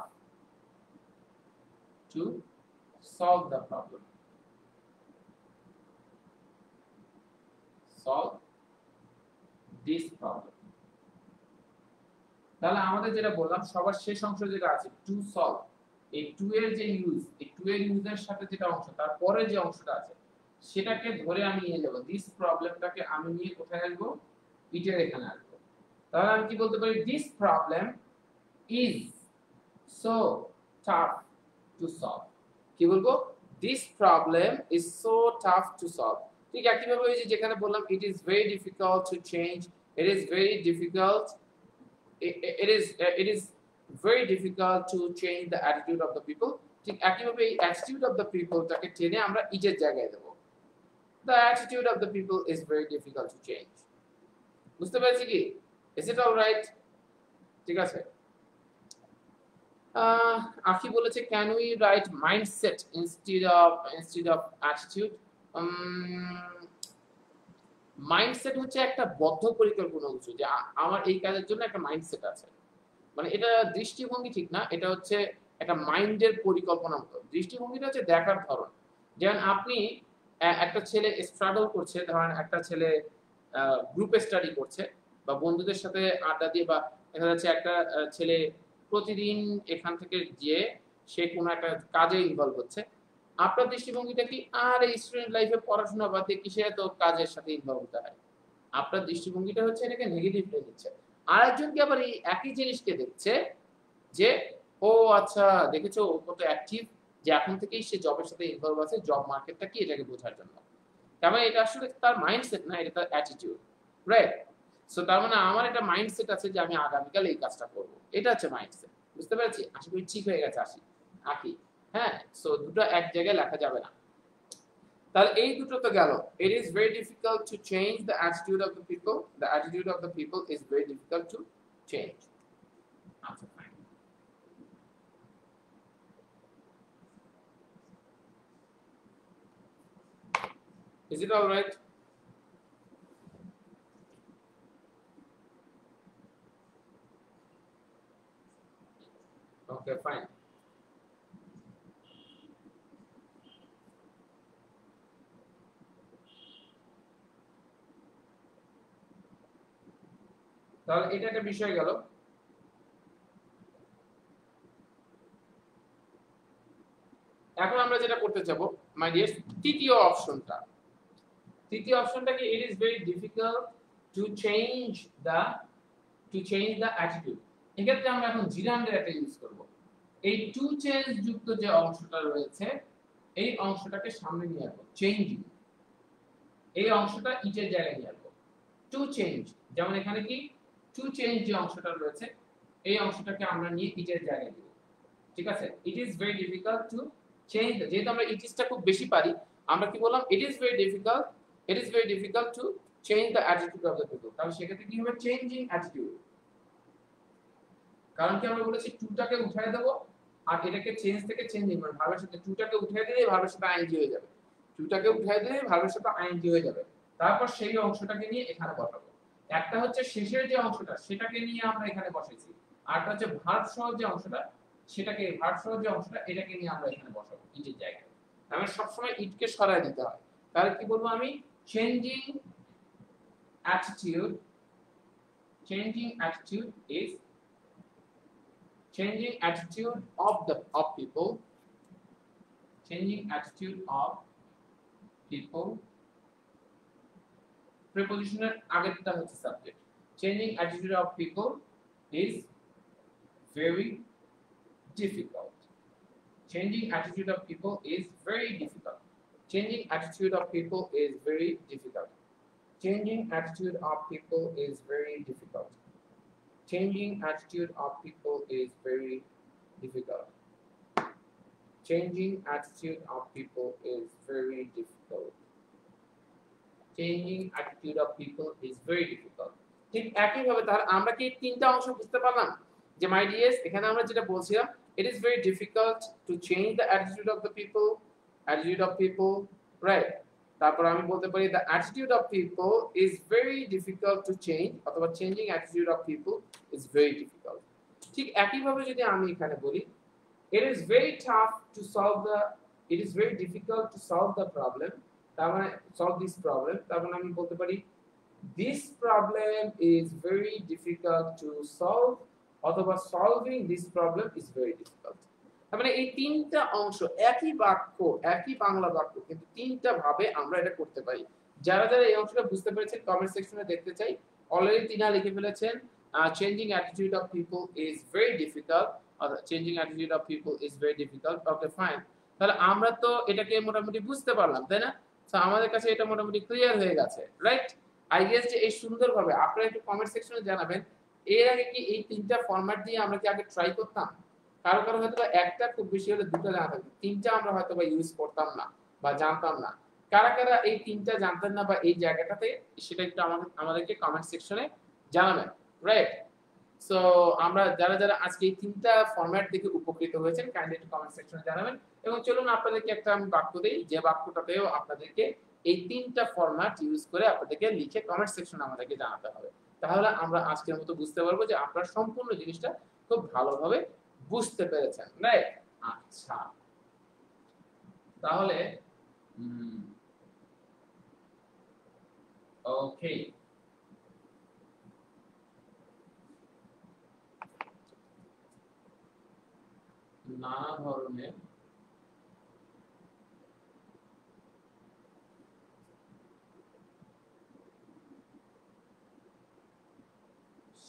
to solve the problem solve this problem তাহলে আমাদের যেটা বললাম সবার শেষ অংশ যেটা আছে to solve এই টু এর যে ইউজ এই টু এর ইউজের সাথে যেটা অংশ তারপরে যে অংশটা আছে সেটাকে ধরে আমি নিয়ে যাব দিস প্রবলেমটাকে আমি নিয়ে কোথায় আসবো ইটের এখানে আসবো তাহলে আমি কি বলতে পারি this problem is so tough to solve কি বলবো this problem is so tough to solve ঠিক একইভাবে ওই যে যেখানে বললাম ইট is very difficult to change it is very difficult it is very difficult to change the attitude of the people ঠিক একইভাবে এই attitude of the people টাকে টেনে আমরা ইজের জায়গায় দেব the attitude of the people is very difficult to change বুঝতে পেরেছি কি is it all right ঠিক আছে আখি বলেছে can we write mindset instead of attitude mindset হচ্ছে একটা বদ্ধ পরিকল্পনা কিছু যে আমার এই কাজের জন্য একটা মাইন্ডসেট আছে মানে এটা দৃষ্টিভঙ্গি ঠিক না এটা হচ্ছে একটা মাইন্ডের পরিকল্পনা মতো দৃষ্টিভঙ্গিটা হচ্ছে দেখার ধরন যেমন আপনি একটা ছেলে স্ট্রাগল করছে ধরেন একটা ছেলে গ্রুপে স্টাডি করছে বা বন্ধুদের সাথে আড্ডা দিয়ে বা দেখা যাচ্ছে একটা ছেলে প্রতিদিন এখান থেকে গিয়ে সে কোনো একটা কাজে ইনভলভ হচ্ছে আপনার দৃষ্টিভঙ্গিটা কি আর এই স্টুডেন্ট লাইফে পড়াশোনা বাদ দিয়ে কিসে তো কাজের সাথে ইনভলভ হতে হয় আপনার দৃষ্টিভঙ্গিটা হচ্ছে এটাকে নেগেটিভলি নিচ্ছে আরেকজন কি আবার এই একই জিনিসকে দেখছে যে ও আচ্ছা দেখেছো ও কত অ্যাক্টিভ যে এখন থেকেই সে জবের সাথে ইনভলভ আছে জব মার্কেটটা কি এটাকে বোঝার জন্য তার মানে এটা আসলে তার মাইন্ডসেট না এটা তার অ্যাটিটিউড রাইট সো তার মানে আমার একটা মাইন্ডসেট আছে যে আমি আগামীকাল এই কাজটা করব এটা হচ্ছে মাইন্ডসেট বুঝতে পেরেছি আশা করি ঠিক হয়ে গেছে আকি হ্যাঁ সো দুটো এক জায়গায় লেখা যাবে না তাহলে এই দুটো তো গেল it is very difficult to change the attitude of the people is very difficult to change আচ্ছা fine is it all right okay fine তাহলে এটা একটা বিষয় গেল এখন আমরা যেটা করতে যাব মাই ডিয়ার তৃতীয় অপশনটা কি it is very difficult to change the attitude এক্ষেত্রে আমরা এখন জিরান্ডের একটা ইউজ করব এই টু চেঞ্জ যুক্ত যে অংশটা রয়েছে এই অংশটাকে সামনে নিয়ে আসবো চেঞ্জিং এই অংশটা ইটের জায়গায় নিয়ে আসবো টু চেঞ্জ যেমন এখানে কি টু চেঞ্জ যে অংশটা রয়েছে এই অংশটাকে আমরা নিয়ে ইটের জায়গায় দেব ঠিক আছে ইট is very difficult to change যেহেতু আমরা ইট ইজটা খুব বেশি পারি আমরা কি বললাম ইট is very difficult to change the attitude of the people তাহলে সেক্ষেত্রে কি হবে চেঞ্জিং অ্যাটিটিউড কারণ কি আমরা বলেছি টুটাকে উঠিয়ে দেব আর এটাকে চেঞ্জ থেকে চেঞ্জিং মানে ভার্বের সাথে টুটাকে উঠিয়ে দিলে ভার্বের সাথে আইএনজি হয়ে যাবে টুটাকে উঠিয়ে দিলে ভার্বের সাথে আইএনজি হয়ে যাবে তারপর সেই অংশটাকে নিয়ে এখানে বসাবো একটা হচ্ছে শেষের যে অংশটা সেটাকে নিয়ে আমরা এখানে বসাইছি আরটা হচ্ছে ভার্ব সহ যে অংশটা এটাকে নিয়ে আমরা এখানে বসাবো ইটের জায়গায় আমরা সব সময় ইটকে সরায় দিতে হয় তাহলে কি বলবো আমি changing attitude is changing attitude of people, changing attitude of people, prepositioner আগেরটা হচ্ছে subject, changing attitude of people is very difficult, changing attitude of people is very difficult, changing attitude of people is very difficult, changing attitude of people is very difficult, changing attitude of people is very difficult, changing attitude of people is very difficult, changing attitude of people is very difficult. ঠিক একই ভাবে তাহলে আমরা কি তিনটা অংশ বুঝতে পারলাম যে মাই ডিয়ার্স এখানে আমরা যেটা বলছিলাম it is very difficult to change the attitude of the people, right? তারপর আমি বলতে পারি the attitude of people is very difficult to change অথবা changing attitude of people is very difficult. ঠিক একই ভাবে যদি আমি এখানে বলি it is very tough to solve the it is very difficult to solve the problem, তার মানে solve this problem, তার মানে আমি বলতে পারি this problem is very difficult to solve অথবা solving this problem is very difficult. তার মানে এই তিনটা অংশ একই বাক্য, একই বাংলা বাক্য, কিন্তু তিনটা ভাবে আমরা এটা করতে পারি। যারা যারা এই অংশটা বুঝতে পেরেছেন কমেন্ট সেকশনে দেখতে চাই। অলরেডি তিনা লিখে ফেলেছেন changing attitude of people is very difficult, or changing attitude of people is very difficult. Okay, fine. তাহলে আমরা তো এটাকে মোটামুটি বুঝতে পারলাম, তাই না? সো আমাদের কাছে এটা মোটামুটি ক্লিয়ার হয়ে গেছে, রাইট? আই গেস যে এই সুন্দরভাবে আপনারা একটু কমেন্ট সেকশনে জানাবেন এর আগে কি এই তিনটা ফরম্যাট দিয়ে আমরা কি আগে ট্রাই করতাম? কারো কারো হয়তো একটা খুব বেশি হলে দুটো জানা থাকতো, তিনটা আমরা হয়তো বা ইউজ করতাম না বা জানতাম না। কারা কারা এই তিনটা জানতেন না বা এই জায়গাটাতে, সেটা একটু আমাদেরকে কমেন্ট সেকশনে জানাবেন, রাইট? সো আমরা যারা যারা আজকে এই তিনটা ফরম্যাট দেখে উপকৃত হয়েছেন কাইন্ডলি একটু কমেন্ট সেকশনে জানাবেন। এবং চলুন আপনাদেরকে একটা আমি বাক্য দেই, যে বাক্যটাতেও আপনাদেরকে এই তিনটা ফরম্যাট ইউজ করে আপনাদেরকে লিখে কমেন্ট সেকশনে আমাদেরকে জানাতে হবে। তাহলে আমরা আজকের মতো বুঝতে পারবো যে আপনারা সম্পূর্ণ জিনিসটা খুব ভালোভাবে বুঝতে পেরেছেন, রাইট? আচ্ছা, তাহলে ওকে, নানা ধরনের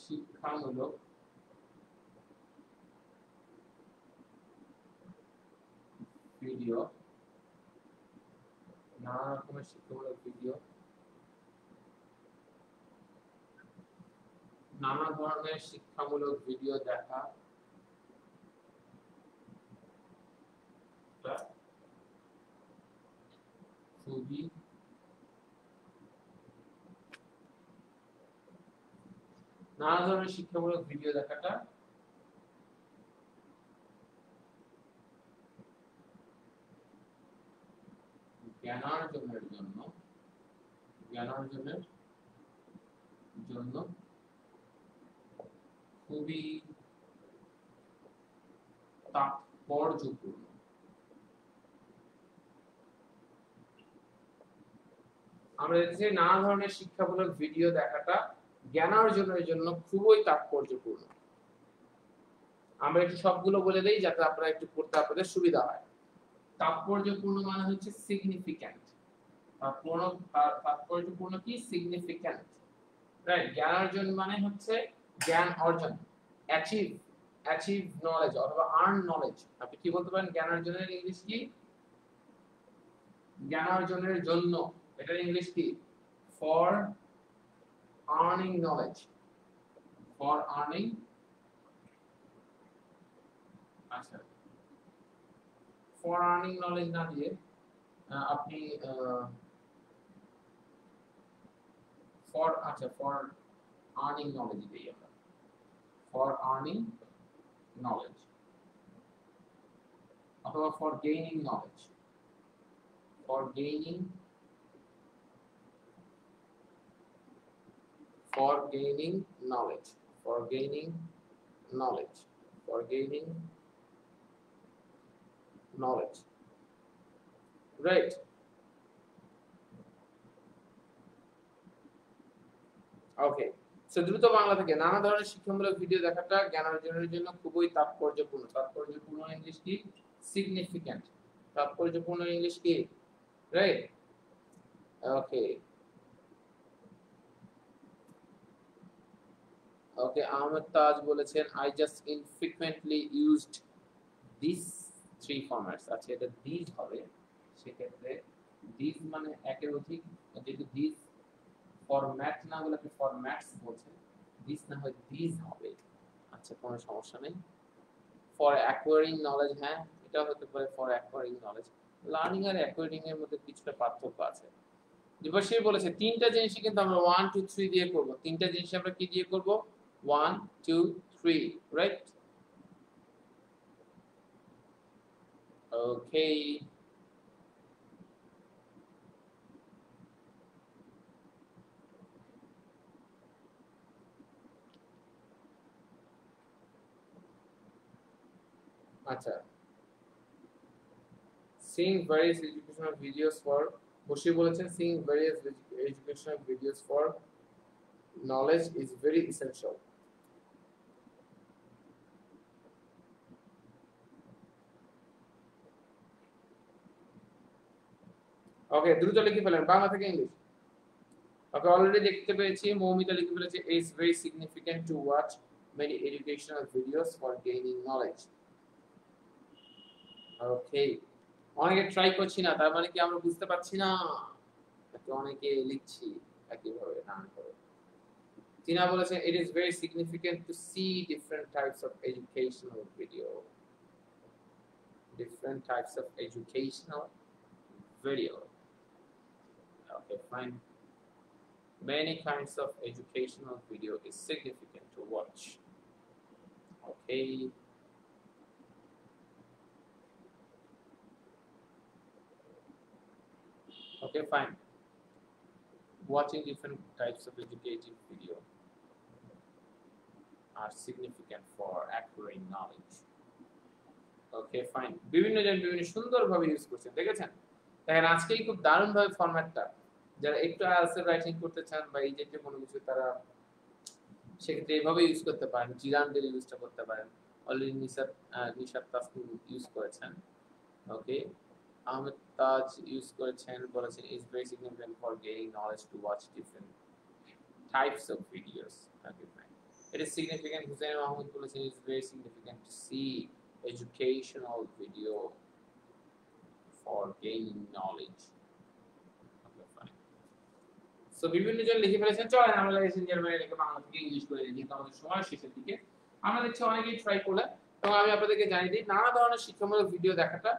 শিক্ষামূলক ভিডিও, নানা রকমের শিক্ষামূলক ভিডিও, নানা ধরনের শিক্ষামূলক ভিডিও দেখা খুবই নানা ধরনের শিক্ষামূলক ভিডিও দেখাটা জ্ঞানার্জনের জন্য খুবই তাৎপর্যপূর্ণ। আমরা দেখছি নানা ধরনের শিক্ষামূলক ভিডিও দেখাটা জ্ঞানার্জনের জন্য খুবই তাৎপর্যপূর্ণ। আমরা একটু সবগুলো বলে দেই যাতে আপনারা একটু পড়তে আপনাদের সুবিধা হয়। তাৎপর্যপূর্ণ মানে হচ্ছে সিগনিফিক্যান্ট। তাৎপর্যপূর্ণ কি? Significant, right? জ্ঞানার্জন মানে হচ্ছে জ্ঞান অর্জন, অ্যাচিভ নলেজ অথবা আর্ন নলেজ। আপনি কি বলতে পারেন জ্ঞানার্জনের ইংলিশ কি? জ্ঞানার্জনের জন্য এটার ইংলিশ কি? For earning knowledge, for earning. আচ্ছা, ফর আর্নিং নলেজ না দিয়ে আপনি ফর আর্নিং নলেজ দিই আমরা, ফর আর্নিং নলেজ অথবা for gaining knowledge, for gaining knowledge, for gaining knowledge, for gaining knowledge, right? Okay, so দ্রুত বাংলা থেকে নানা ধরনের শিক্ষামূলক ভিডিও দেখাটা জ্ঞান অর্জনের জন্য খুবই তাৎপর্যপূর্ণ। তাৎপর্যপূর্ণ ইংলিশ কি? সিগনিফিক্যান্ট। তাৎপর্যপূর্ণ ইংলিশ কি? রাইট? ওকে ওকে আহমেদ তাজ বলেছেন I just ইনফ্রিকুয়েন্টলি used this three formats. আচ্ছা এটা দিস হবে, সেক্ষেত্রে দিস মানে একের অধিক, যেহেতু দিস ফরম্যাট না বলে আপনি ফরম্যাটস বলছেন, দিস না হয় দিস হবে। আচ্ছা কোনো সমস্যা নেই। ফর অ্যাকোয়ারিং নলেজ, হ্যাঁ এটা হতে পারে ফর অ্যাকোয়ারিং নলেজ। লার্নিং আর অ্যাকোয়ারিং এর মধ্যে কিছুটা পার্থক্য আছে। দেবাশিস বলেছে তিনটা জিনিসই কিন্তু আমরা 1 2 3 দিয়ে করব। তিনটা জিনিস আমরা কি দিয়ে করব? 1 2 3, রাইট? ওকে আচ্ছা seeing various educational videos for Bashir বলেছেন seeing various educational videos for knowledge is very essential. ওকে দ্রুত লিখে ফেলেন বাংলা থেকে ইংলিশ। ওকে অলরেডি দেখতে পেয়েছি মৌমিতা লিখে ফেলেছে is very significant to watch many educational videos for gaining knowledge. ওকে অনেকে ট্রাই করছি না তার মানে কি আমরা বুঝতে পারছি না, নাকি অনেকে লিখছি একইভাবে না করে? টিনা বলেছে it is very significant to see different types of educational video. Different types of educational video. Okay, fine. Many kinds of educational video is significant to watch. Okay. Okay, fine. Watching different types of educative video are significant for acquiring knowledge. Okay, fine. বিভিন্ন জন বিভিন্ন সুন্দরভাবে use করছেন, দেখেছেন? দেখেন আজকেই খুব দারুণভাবে ফরম্যাটটা, যারা একটু আনসার রাইটিং করতে চান বা এই জাতীয় কোনো কিছু, তারা সেক্ষেত্রে এইভাবে ইউজ করতে পারেন। জিরান্ডের ইউজটা করতে পারেন। অলরেডি নিশাত তাসনিম ইউজ করেছেন। ওকে আহমেদ তাজ ইউজ করেছেন, বলেছেন is very significant for gaining knowledge to watch different types of videos. Okay, fine. It is significant, Hussein Mahmoud বলেছেন is very significant to see educational video for gaining knowledge. Okay, fine. So বিভিন্ন জন লিখে ফেলেছেন, চলেন আমরা lesson Germany লিখে বাংলা থেকে English করে দিই, যেহেতু আমাদের সময় শেষের দিকে। আমরা দেখছি অনেকেই ট্রাই করলেন, এবং আমি আপনাদেরকে জানিয়ে দিই নানা ধরনের শিক্ষামূলক ভিডিও দেখাটা,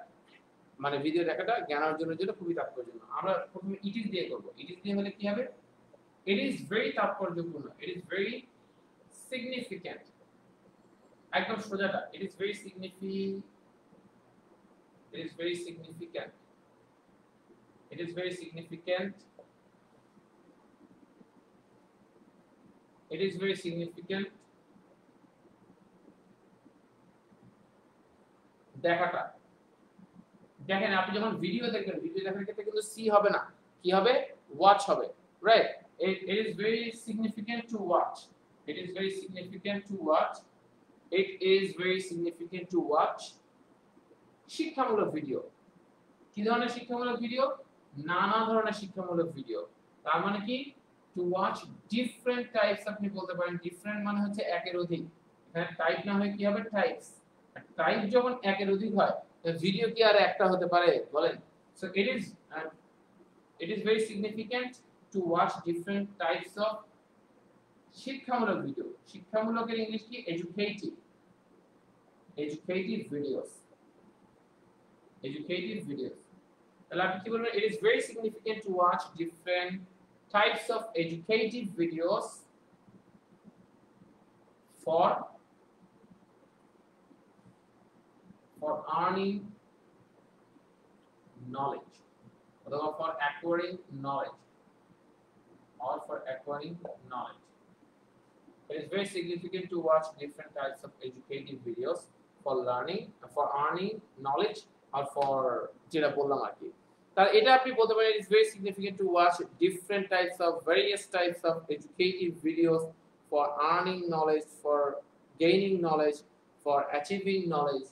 মানে ভিডিও দেখাটা জ্ঞান অর্জনের জন্য খুবই তাৎপর্যপূর্ণ। আমরা প্রথমে ইট ইজ দিয়ে করব। ইট ইজ দিয়ে হলে কি হবে? ইট ইজ ভেরি তাৎপর্যপূর্ণ, ইট ইজ ভেরি সিগনিফিক্যান্ট। একদম সোজাটা, it is very it is very significant, it is very significant, it is very significant দেখাটা। দেখেন আপনি যখন ভিডিও দেখবেন, ভিডিও দেখার ক্ষেত্রে কিন্তু সি হবে না, কি হবে? ওয়াচ হবে, right? it is very significant to watch, it is very significant to watch, it is very significant to watch শিক্ষামূলক ভিডিও। কি ধরনের শিক্ষামূলক ভিডিও? নানা ধরনের শিক্ষামূলক ভিডিও। তার মানে কি? টু ওয়াচ ডিফারেন্ট টাইপস, আপনি বলতে পারেন ডিফারেন্ট মানে হচ্ছে একের অধিক, এখানে টাইপ না হয় কি হবে? টাইপস। টাইপ যখন একের অধিক হয়, ভিডিও কি আর একটা হতে পারে বলেন? So it is very significant to watch different types of শিক্ষামূলক ভিডিও। শিক্ষামূলকের ইংলিশ কি? educative videos, educative videos. তাহলে আপনি কি বলবেন? it is very significant to watch different types of educative videos for earning knowledge, or for acquiring knowledge, or for acquiring knowledge. It is very significant to watch different types of educative videos for learning, for earning knowledge, or for যেটা বললাম আর কি। তাহলে এটা আপনি বলতে পারেন it is very significant to watch different types of various types of educative videos for earning knowledge, for gaining knowledge, for achieving knowledge.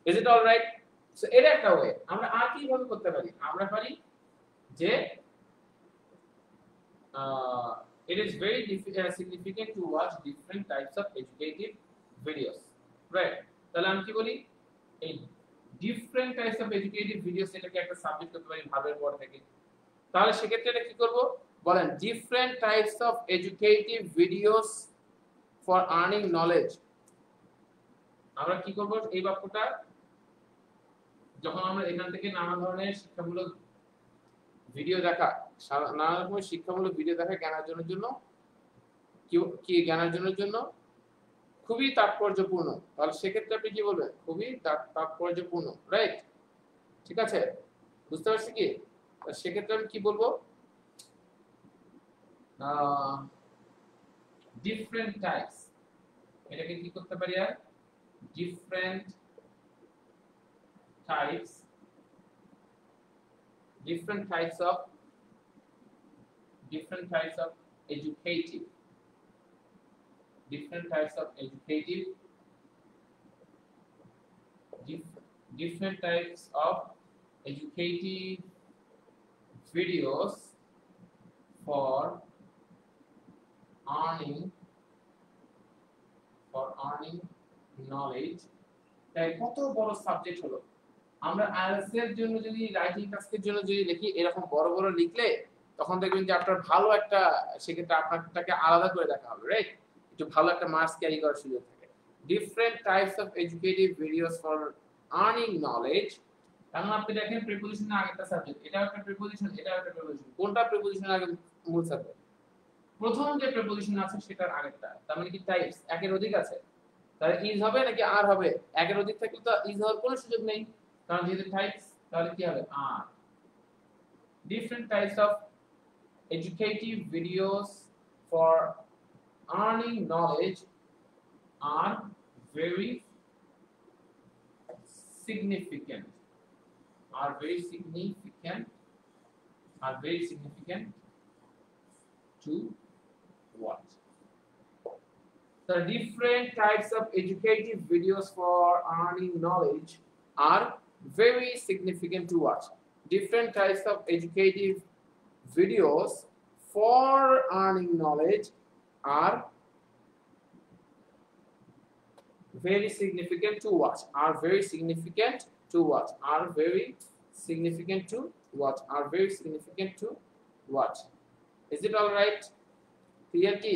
Is it all right? So এটা একটা ওয়ে। আমরা আর কিভাবে করতে পারি? আমরা পারি যে it is very significant to watch different types of educative videos, right? তাহলে আমি কি বলি, এই different types of educative videos এটাকে একটা সাবজেক্ট করতে পারি ভার্বের পর থেকে। তাহলে সেক্ষেত্রে এটা কি করব বলেন, different types of educative videos for earning knowledge। আমরা কি করব এই বাক্যটা, যখন আমরা এখান থেকে নানা ধরনের শিক্ষামূলক ভিডিও দেখা, নানা রকমের শিক্ষামূলক ভিডিও দেখা জ্ঞান অর্জনের জন্য কি জ্ঞান অর্জনের জন্য খুবই তাৎপর্যপূর্ণ, তাহলে সেক্ষেত্রে আপনি কি বলবেন, খুবই তাৎপর্যপূর্ণ, রাইট? ঠিক আছে, বুঝতে পারছি কি? সেক্ষেত্রে আমি কি বলবো, ডিফারেন্ট টাইপস, এটাকে কি করতে পারি আর, different types of educative different types of educative videos for earning knowledge। তাই কত বড় সাবজেক্ট হলো। আমরা আইএলটিএস এর জন্য যদি রাইটিং টাস্কের জন্য যদি লিখি এরকম বড় বড় লিখলে তখন দেখবেন যে আপনার ভালো একটা, সেক্ষেত্রে আপনাকে আলাদা করে দেখা হবে, রাইট? একটু ভালো একটা মার্কস ক্যারি করার সুযোগ থাকে। Different types of educative videos for earning knowledge. কারণ আপনি দেখেন প্রিপোজিশনের আগে একটা সাবজেক্ট, এটা একটা প্রিপোজিশন, এটা একটা প্রিপোজিশন, কোনটা প্রিপোজিশনের আগে মূল সাবজেক্ট? প্রথম যে প্রিপোজিশন আছে সেটার আগেরটা, তার মানে কি টাইপস একের অধিক আছে, তাহলে ইজ হবে নাকি আর হবে? একের অধিক থাকলে তো ইজ হওয়ার কোনো সুযোগ নেই, কারণ যেহেতু টাইপস, তাহলে কি হবে? আর। Different types of educative videos for earning knowledge are very significant to watch. The different types of educative videos for earning knowledge are very significant to watch. Different types of educative videos for earning knowledge are very significant to watch. Are very significant to watch. Are very significant to watch. Are very significant to watch. Is it all right? Clear কি?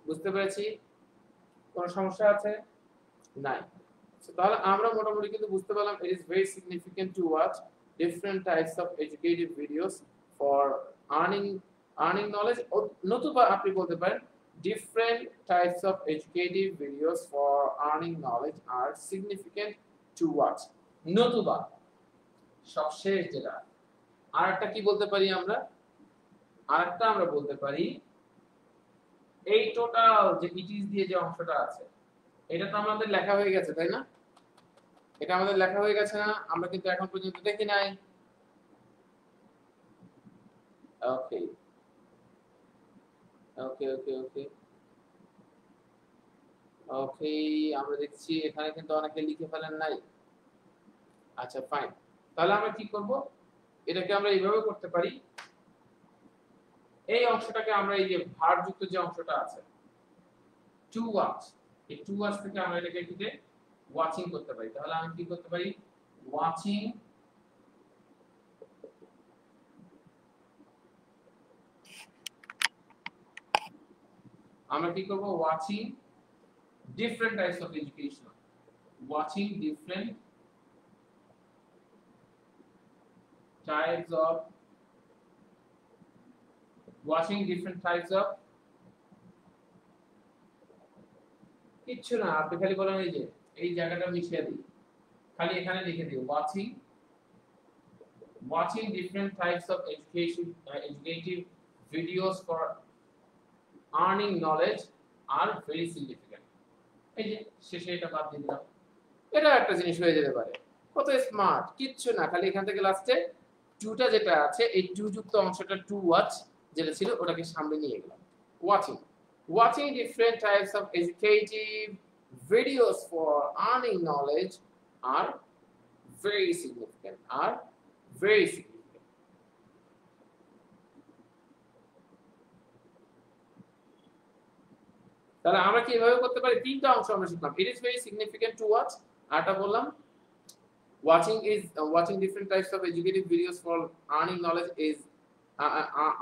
বুঝতে পেরেছি? কোন সমস্যা আছে? নাই। So তাহলে আমরা মোটামুটি কিন্তু বুঝতে পারলাম it is very significant to watch different types of educative videos for earning knowledge। নতুবা আপনি বলতে পারেন different types of educative videos for earning knowledge are significant to watch। নতুবা সবশেষ যেটা আরেকটা কি বলতে পারি আমরা, আরেকটা আমরা বলতে পারি এই টোটাল যে ইট ইজ দিয়ে যে অংশটা আছে এটা তো আমাদের লেখা হয়ে গেছে, তাই না? এটা আমাদের লেখা হয়ে গেছে না? আমরা কিন্তু এখন পর্যন্ত দেখি নাই। ওকে ওকে ওকে ওকে ওকে, আমরা দেখছি এখানে কিন্তু অনেকে লিখে ফেলেন নাই। আচ্ছা ফাইন, তাহলে আমরা কি করব, এটাকে আমরা এইভাবে করতে পারি, এই অংশটাকে আমরা এই যে ভার্ব যুক্ত যে অংশটা আছে টু ওয়াচ, এই টু ওয়াচ থেকে আমরা এটাকে কেটে ওয়াচিং করতে পারি। তাহলে আমি কি করতে পারি, ওয়াচিং আমরা কি করব, watching different types of education, watching different types of কিচ্ছু না, আপনি খালি বলেন এই যে এই জায়গাটা মিশিয়ে দিই, খালি এখানে লিখে দিই watching different types of educative videos for earning knowledge are very significant। এই যে শেষে এটা বাদ দিয়ে দিলাম, এটা একটা জিনিস হয়ে যেতে পারে। কত স্মার্ট, কিচ্ছু না, খালি এখান থেকে লাস্টে টুটা যেটা আছে এই টু যুক্ত অংশটা টু ওয়াচ যেটা ছিল ওটাকে সামনে নিয়ে গেলাম watching different types of educative videos for earning knowledge are very significant তাহলে আমরা কিভাবে করতে পারি তিনটা অংশ আমরা শিখলাম it is very significant to watch আরটা বললাম watching different types of educative videos for earning knowledge is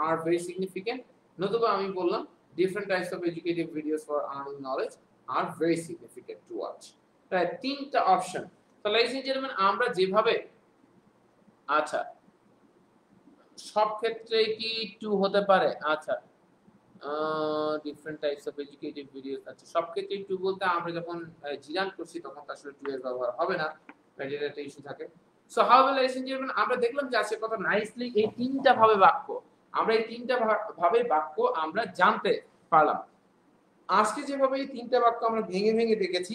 are very significant নতুবা আমি বললাম different types of educative videos for earning knowledge are very significant to watch তাই তিনটা option তো ladies and gentlemen আমরা যেভাবে আচ্ছা সব ক্ষেত্রে কি টু হতে পারে আচ্ছা different types of educative videos আচ্ছা সব ক্ষেত্রে টু বলতে আমরা যখন জিরান করছি তখন তো আসলে টু এর ব্যবহার হবে না এটা একটা ইস্যু থাকে so however ladies and gentlemen আমরা দেখলাম যে আজকে কত নাইসলি এই তিনটা ভাবে বাক্য আমরা এই তিনটা ভাবে বাক্য আমরা জানতে পারলাম আজকে যেভাবে এই তিনটা বাক্য আমরা ভেঙে ভেঙে দেখেছি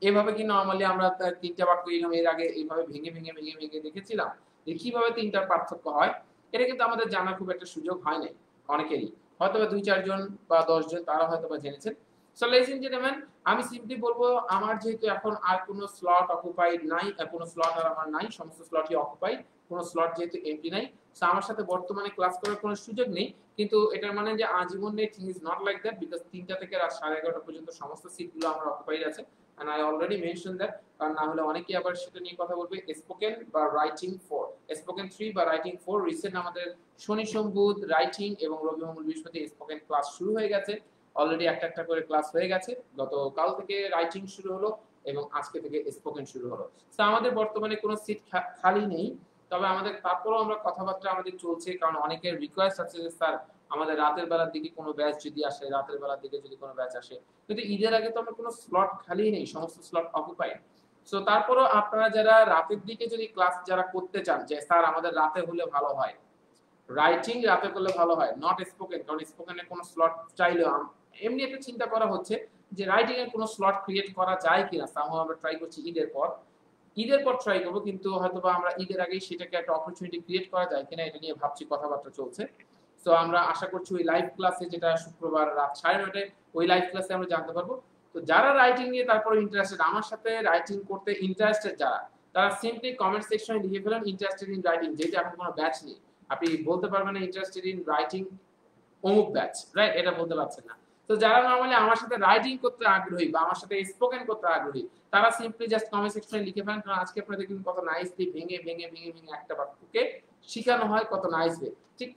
এভাবে কি নরমালি আমরা তিনটা বাক্য এর আগে এইভাবে ভেঙে ভেঙে দেখেছিলাম যে কিভাবে তিনটার পার্থক্য হয় এটা কিন্তু আমাদের জানার খুব একটা সুযোগ হয় নাই অনেকেরই হয়তোবা 2-4 জন বা 10 জন তারা হয়তোবা জেনেছেন সো ladies and gentlemen আমি সিম্পলি বলবো আমার যেহেতু এখন আর কোনো স্লট অকুপাইড নাই কোনো স্লট আর আমার নাই সমস্ত স্লটই অকুপাইড কোনো স্লট যেহেতু এমপ্টি নাই সো আমার সাথে বর্তমানে ক্লাস করার কোনো সুযোগ নেই কিন্তু এটার মানে যে আজীবন নেই thing is not like that because 3টা থেকে রাত 11:30 পর্যন্ত সমস্ত সিটগুলো আমার অকুপাইড আছে and I already mentioned that কারণ না হলে অনেকেই আবার সেটা নিয়ে কথা বলবে স্পোকেন বা রাইটিং 4 স্পোকেন 3 বা রাইটিং 4 রিসেন্ট আমাদের শনি সোম বুধ রাইটিং এবং রবি মঙ্গল বৃহস্পতি স্পোকেন ক্লাস শুরু হয়ে গেছে অলরেডি একটা করে ক্লাস হয়ে গেছে গতকাল থেকে রাইটিং শুরু হলো এবং আজকে থেকে স্পোকেন শুরু হলো সো আমাদের বর্তমানে কোনো সিট খালি নেই তবে আমাদের তারপরেও আমরা কথাবার্তা আমাদের চলছে কারণ অনেকের রিকোয়েস্ট আছে যে স্যার আমাদের রাতের বেলার দিকে কোনো ব্যাচ যদি আসে রাতের বেলার দিকে যদি কোনো ব্যাচ আসে কিন্তু ঈদের আগে তো আমরা কোনো স্লট খালি নেই সমস্ত স্লট অকুপাইড সো তারপরেও আপনারা যারা রাতের দিকে যদি ক্লাস যারা করতে চান যে স্যার আমাদের রাতে হলে ভালো হয় রাইটিং রাতে করলে ভালো হয় নট স্পোকেন কারণ স্পোকেনের কোনো স্লট চাইলেও এমনি একটা চিন্তা করা হচ্ছে যে রাইটিং এর কোনো স্লট ক্রিয়েট করা যায় কিনা সামহাও আমরা ট্রাই করছি ঈদের পর ট্রাই করব কিন্তু হয়তোবা আমরা ঈদের আগেই সেটাকে একটা অপরচুনিটি ক্রিয়েট করা যায় কিনা এটা নিয়ে ভাবছি কথাবার্তা চলছে সো আমরা আশা করছি ওই লাইভ ক্লাসে যেটা শুক্রবার রাত 9:30 ওই লাইভ ক্লাসে আমরা জানতে পারবো তো যারা রাইটিং নিয়ে তারপরে ইন্টারেস্টেড আমার সাথে রাইটিং করতে ইন্টারেস্টেড যারা তারা সিম্পলি কমেন্ট সেকশনে লিখে ফেলেন ইন্টারেস্টেড ইন রাইটিং যেটা এখন কোনো ব্যাচ নেই আপনি বলতে পারবেন না ইন্টারেস্টেড ইন রাইটিং অমুক ব্যাচ রাইট এটা বলতে পারছেন না তো যারা নরমালি আমার সাথে রাইটিং করতে আগ্রহী বা আমার সাথে স্পোকেন করতে আগ্রহী তারা সিম্পলি জাস্ট কমেন্ট সেকশনে লিখে ফেলেন কারণ আজকে আপনারা দেখুন কত নাইসলি ভেঙে একটা বাক্যকে শেখানো হয় কত নাইসলি ঠিক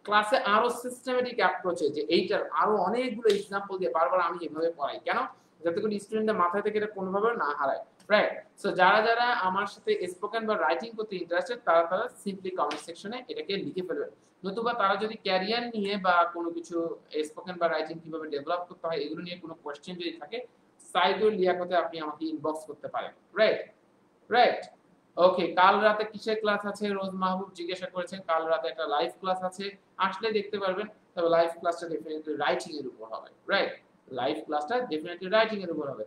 ক্লাসে আরো সিস্টেমেটিক অ্যাপ্রোচে যে এইটার আরো অনেকগুলো এক্সাম্পল দিয়ে বারবার আমি এভাবে পড়াই কেন যাতে করে স্টুডেন্টদের মাথায় থেকে এটা কোনোভাবে না হারায় রাইট সো যারা আমার সাথে স্পোকেন বা রাইটিং করতে ইন্টারেস্টেড তারা সিম্পলি কমেন্ট সেকশনে এটাকে লিখে ফেলবেন নতুবা তারা যদি ক্যারিয়ার নিয়ে বা কোনো কিছু স্পোকেন বা রাইটিং কিভাবে ডেভেলপ করতে হয় এগুলো নিয়ে কোনো কোশ্চেন যদি থাকে সাইদুল লিয়াকতে আপনি আমাকে ইনবক্স করতে পারেন রাইট ওকে কাল রাতে কিসের ক্লাস আছে রোজ মাহবুব জিজ্ঞাসা করেছেন কাল রাতে একটা লাইভ ক্লাস আছে আসলে দেখতে পারবেন তবে লাইভ ক্লাসটা ডেফিনেটলি রাইটিং এর উপর হবে রাইট লাইভ ক্লাসটা ডেফিনেটলি রাইটিং এর উপর হবে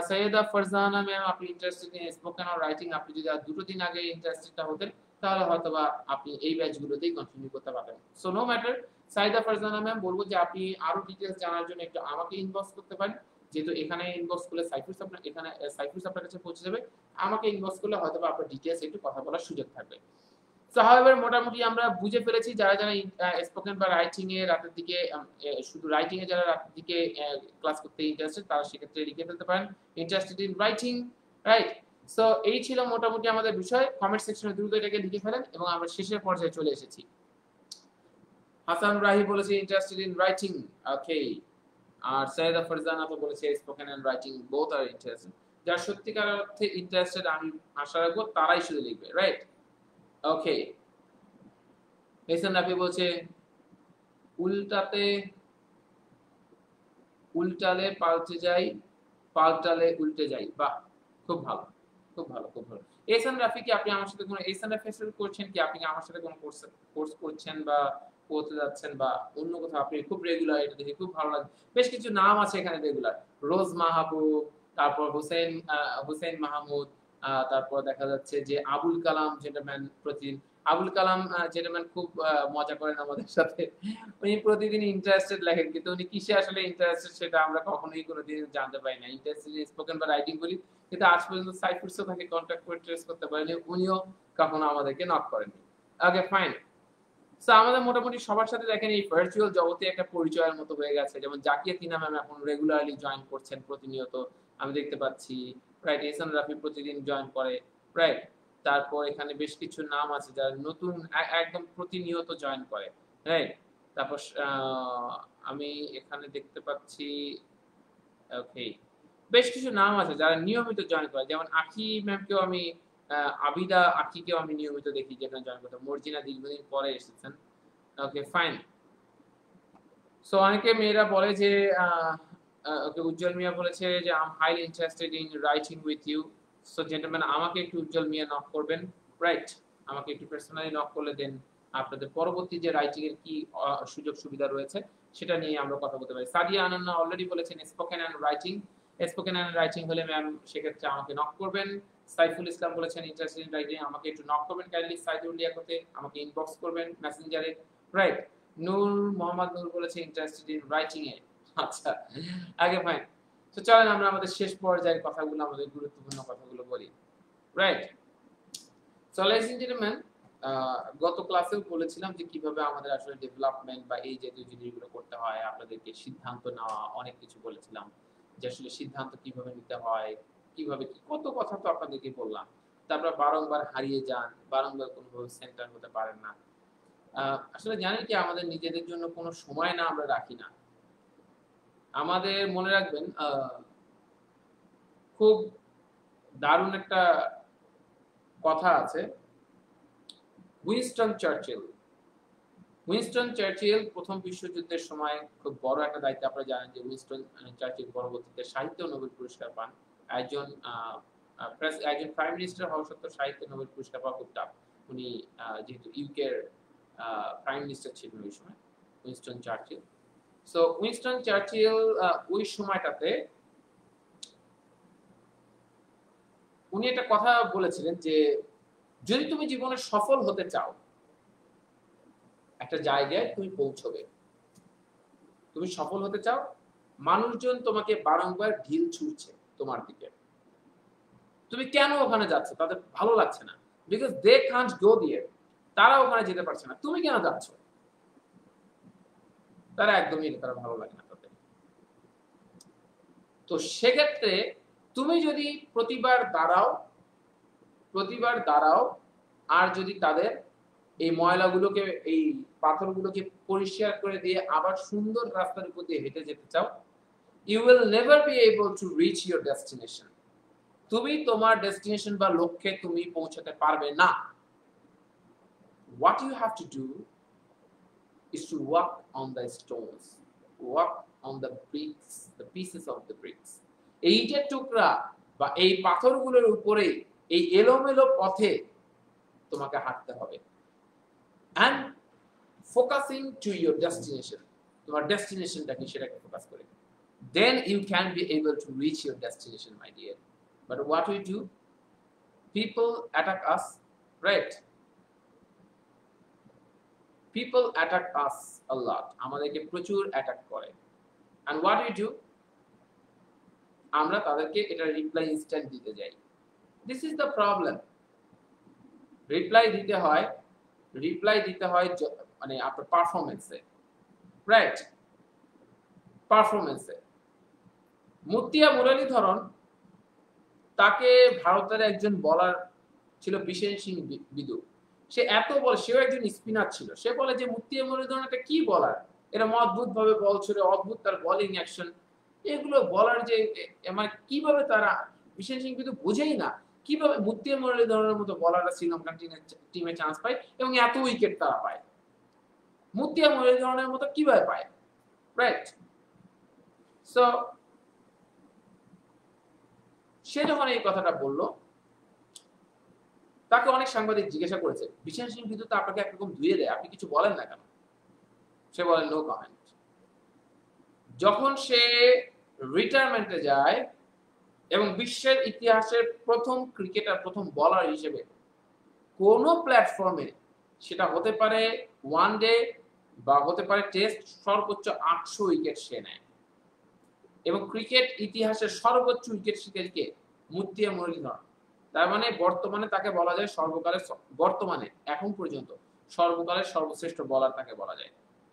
সৈয়দা ফারজানা ম্যাম আপনি ইন্টারেস্টেড ইন স্পোকেন আর রাইটিং আপনি যদি আর দুটো দিন আগে ইন্টারেস্টেডটা হতেন তাহলে হয়তোবা আপনি এই ব্যাচগুলোতেই কন্টিনিউ করতে পারবেন so no matter Saida Farzana ma'am বলবো যে আপনি আরো ডিটেইলস জানার জন্য একটু আমাকে ইনবক্স করতে পারেন যেহেতু এখানে ইনবক্স করলে সাইফুস আপনার কাছে পৌঁছে যাবে আমাকে ইনবক্স করলে হয়তোবা আপনার ডিটেইলস একটু কথা বলার সুযোগ থাকবে সো হাউএভার মোটামুটি আমরা বুঝে ফেলেছি যারা স্পোকেন বা রাইটিং এ রাতের দিকে শুধু রাইটিং এ যারা রাতের দিকে ক্লাস করতে ইন্টারেস্টেড তারা সেক্ষেত্রে লিখে ফেলতে পারেন interested in writing right so এই ছিল মোটামুটি আমাদের বিষয় কমেন্ট সেকশনে দ্রুত এটাকে লিখে ফেলেন এবং আমরা শেষের পর্যায়ে চলে এসেছি হাসান রাহি বলেছে ইন্টারেস্টেড ইন রাইটিং ওকে আর সৈয়দা ফারজানা তো বলেছে spoken and writing both are interested যারা সত্যিকার অর্থে ইন্টারেস্টেড আমি আশা রাখবো তারাই শুধু লিখবে রাইট ওকে মেসন রাফি বলছে উল্টালে পাল্টালে উল্টে যাই বাহ খুব ভালো এহসান রাফি কি আপনি আমার সাথে কোনো এহসান রাফি করছেন কি আপনি আমার সাথে কোনো কোর্স করছেন বা করতে যাচ্ছেন বা অন্য কোথাও আপনি খুব রেগুলার এটা দেখে খুব ভালো লাগে বেশ কিছু নাম আছে এখানে রেগুলার রোজ মাহবুব তারপর হোসেন মাহমুদ তারপর দেখা যাচ্ছে যে আবুল কালাম জেন্টলম্যান প্রতিদিন আবুল কালাম জেন্টলম্যান খুব মজা করেন আমাদের সাথে। উনি প্রতিদিন ইন্টারেস্টেড লেখেন, কিন্তু উনি কিসে আসলে ইন্টারেস্টেড সেটা আমরা কখনোই কোনোদিন জানতে পারি না। ইন্টারেস্টেড স্পোকেন বা রাইটিং বলি, কিন্তু আজ পর্যন্ত সাইফুরসও তাকে কন্ট্যাক্ট করে ট্রেস করতে পারেনি, উনিও কখনো আমাদেরকে নক করেননি। Okay fine. সো আমাদের মোটামুটি সবার সাথে দেখেন এই ভার্চুয়াল জগতে একটা পরিচয়ের মতো হয়ে গেছে। যেমন জাকিয়া তিনা ম্যাম এখন রেগুলারলি জয়েন করছেন প্রতিনিয়ত, আমি দেখতে পাচ্ছি। রাইট, এহসান রাফি প্রতিদিন জয়েন করে। রাইট, তারপর এখানে বেশ কিছু নাম আছে যারা নতুন একদম প্রতিনিয়ত জয়েন করে। রাইট, তারপর আমি এখানে দেখতে পাচ্ছি ওকে বেশ কিছু নাম আছে যারা নিয়মিত জয়েন করে। যেমন আখি ম্যামকেও আমি আবিদা আখিকেও আমি নিয়মিত দেখি যেখানে জয়েন করতে। মর্জিনা দীর্ঘদিন পরে এসেছেন। Okay fine. সো অনেকে মেয়েরা বলে যে ওকে উজ্জ্বল মিয়া বলেছে যে I am highly interested in writing with you. So gentleman আমাকে একটু উজ্জ্বল মিয়া নক করবেন। রাইট, আমাকে একটু পার্সোনালি নক করলে দেন আপনাদের পরবর্তী যে রাইটিং এর কি সুযোগ সুবিধা রয়েছে সেটা নিয়ে আমরা কথা বলতে পারি। সাদিয়া আনন্না অলরেডি বলেছেন spoken and writing. Spoken and writing হলে ম্যাম সেক্ষেত্রে আমাকে নক করবেন। সাইফুল ইসলাম বলেছেন ইন্টারেস্টেড ইন রাইটিং, আমাকে একটু নক করবেন কাইন্ডলি সাইদুল লিয়াকতে, আমাকে ইনবক্স করবেন মেসেঞ্জারে। রাইট, নূর মোহাম্মদ নূর বলেছে ইন্টারেস্টেড ইন রাইটিং এ। আচ্ছা, আগে ফাইন। তো চলেন আমরা আমাদের শেষ পর্যায়ের কথাগুলো, আমাদের গুরুত্বপূর্ণ কথাগুলো বলি। Right, so ladies and gentleman, গত ক্লাসেও বলেছিলাম যে কিভাবে আমাদের আসলে ডেভেলপমেন্ট বা এই জাতীয় জিনিসগুলো করতে হয়, আপনাদেরকে সিদ্ধান্ত নেওয়া অনেক কিছু বলেছিলাম যে আসলে সিদ্ধান্ত কিভাবে নিতে হয়, কিভাবে কি কত কথা তো আপনাদেরকে বললাম। তারপর বারংবার হারিয়ে যান, বারংবার কোনোভাবে সেন্টার হতে পারেন না। আসলে জানেন কি, আমাদের নিজেদের জন্য কোনো সময় না আমরা রাখি না। আমাদের মনে রাখবেন খুব দারুণ একটা কথা আছে। উইনস্টন চার্চিল প্রথম বিশ্বযুদ্ধের সময় খুব বড় একটা দায়িত্ব, আপনারা জানেন যে উইনস্টন চার্চিল পরবর্তীতে সাহিত্য নোবেল পুরস্কার পান। একজন প্রাইম মিনিস্টার হওয়া সত্ত্বেও সাহিত্য নোবেল পুরস্কার পাওয়া খুব টাফ। উনি যেহেতু ইউকের প্রাইম মিনিস্টার ছিলেন ওই সময়, Winston Churchill. So Winston Churchill ওই সময়টাতে উনি একটা কথা বলেছিলেন যে যদি তুমি জীবনে সফল হতে চাও, একটা জায়গায় তুমি পৌঁছবে, তুমি সফল হতে চাও, মানুষজন তোমাকে বারংবার ঢিল ছুঁড়ছে তোমার দিকে, তুমি কেন ওখানে যাচ্ছ, তাদের ভালো লাগছে না, বিকজ দে কান্ট গো দেয়ার, তারা ওখানে যেতে পারছে না, তুমি কেন যাচ্ছ, তারা একদমই তারা ভালো লাগে না তাদের। তো সেক্ষেত্রে তুমি যদি প্রতিবার দাঁড়াও আর যদি তাদের এই ময়লাগুলোকে, এই পাথরগুলোকে পরিষ্কার করে দিয়ে আবার সুন্দর রাস্তার উপর দিয়ে হেঁটে যেতে চাও, you will never be able to reach your destination. তুমি তোমার ডেস্টিনেশন বা লক্ষ্যে তুমি পৌঁছাতে পারবে না। What you have to do is to walk on the stones, walk on the bricks, the pieces of the bricks. এই যে টুকরা বা এই পাথরগুলোর উপরে এই এলোমেলো পথে তোমাকে হাঁটতে হবে, and focusing to your destination, তোমার ডেস্টিনেশনটা কি সেটাকে ফোকাস করে, then you can be able to reach your destination, my dear. But what we do, people attack us, right? People attack us a lot, আমাদেরকে প্রচুর অ্যাটাক করে, and what we do, আমরা তাদেরকে এটা রিপ্লাই ইনস্ট্যান্ট দিতে যাই। This is the problem. Reply দিতে হয় মানে আপনার পারফরম্যান্সে, রাইট, পারফরম্যান্সে। মুতিয়া মুরালীধরন, তাকে ভারতের একজন বলার ছিল বিশেন সিং বিদু, সে এত বলে, সেও একজন স্পিনার ছিল, সে বলে যে মুতিয়া মুরালীধরন এটা কি বলার, এরকম অদ্ভুত ভাবে বল ছুড়ে, অদ্ভুত তার বোলিং অ্যাকশন, এগুলো বলার যে মানে কিভাবে তারা, বিশেন সিং বিদু বুঝেই না কিভাবে মুতিয়া মুরালীধরনের মতো বলাররা শ্রীলঙ্কান টিমে চান্স পায় এবং এত উইকেট তারা পায়, মুতিয়া মুরালীধরনের মতো কিভাবে পায়, রাইট? সো সে যখন এই কথাটা বলল, তাকে অনেক সাংবাদিক জিজ্ঞাসা করেছে, বিশেন সিং বিদু তো আপনাকে একরকম ধুয়ে দেয়, আপনি কিছু বলেন না কেন? সে বলে নো কমেন্ট। যখন সে রিটায়ারমেন্টে যায়, এবং বিশ্বের ইতিহাসের প্রথম ক্রিকেটার, প্রথম বোলার হিসেবে কোন প্ল্যাটফর্মে, সেটা হতে পারে ওয়ানডে বা হতে পারে টেস্ট, সর্বোচ্চ 800 উইকেট সে নেয়। এবং ক্রিকেট ইতিহাসের সর্বোচ্চ উইকেট শিকারীকে মুত্তিয়া মুরলীধরন। তার মানে বর্তমানে তাকে বলা যায় সর্বকালের, বর্তমানে এখন পর্যন্ত সর্বকালের সর্বশ্রেষ্ঠ বোলার তাকে বলা যায়।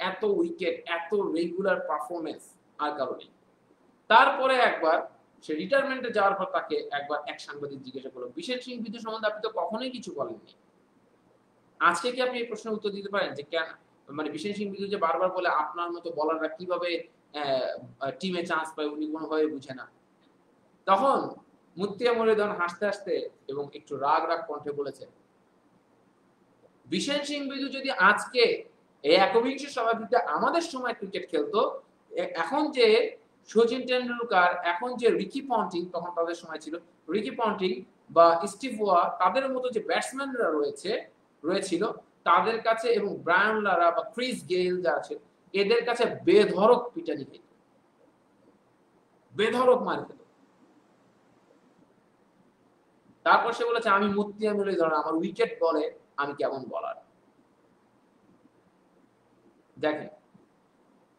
এত উইকেট, এত রেগুলার পারফরমেন্স আর কারো নেই। তারপরে একবার সে রিটায়ারমেন্টে যাওয়ার পর তাকে একবার এক সাংবাদিক জিজ্ঞাসা করলো, বিশেন সিং বিধু সম্বন্ধে আপনি তো কখনোই কিছু বলেননি। আজকে কি আপনি এই প্রশ্নের উত্তর দিতে পারেন যে কেন, মানে বিশেন সিং বিধু যে বারবার বলে আপনার মতো বলাররা কিভাবে টিমে চান্স পায় উনি কোনোভাবে বুঝে না। তখন মুত্তিয়া মুরলীধরন হাসতে হাসতে এবং একটু রাগ রাগ কণ্ঠে বলেছে, বিশেন সিং বিধু যদি আজকে এই একবিংশ শতাব্দীতে আমাদের সময় ক্রিকেট খেলতো, এখন যে সচিন টেন্ডুলকার, এখন যে রিকি পন্টিং, তখন তাদের সময় ছিল রিকি পন্টিং বা স্টিভ ওয়া, তাদের মতো যে ব্যাটসম্যানরা রয়েছিল তাদের কাছে, এবং ব্রায়ান লারা বা ক্রিস গেইল যা আছে, এদের কাছে বেধড়ক পিটানি খেত, বেধড়ক মার খেত। তারপর সে বলেছে, আমি মুত্তিয়া মুরলীধরন, আমার উইকেট বলে আমি কেমন বলার। দেখেন,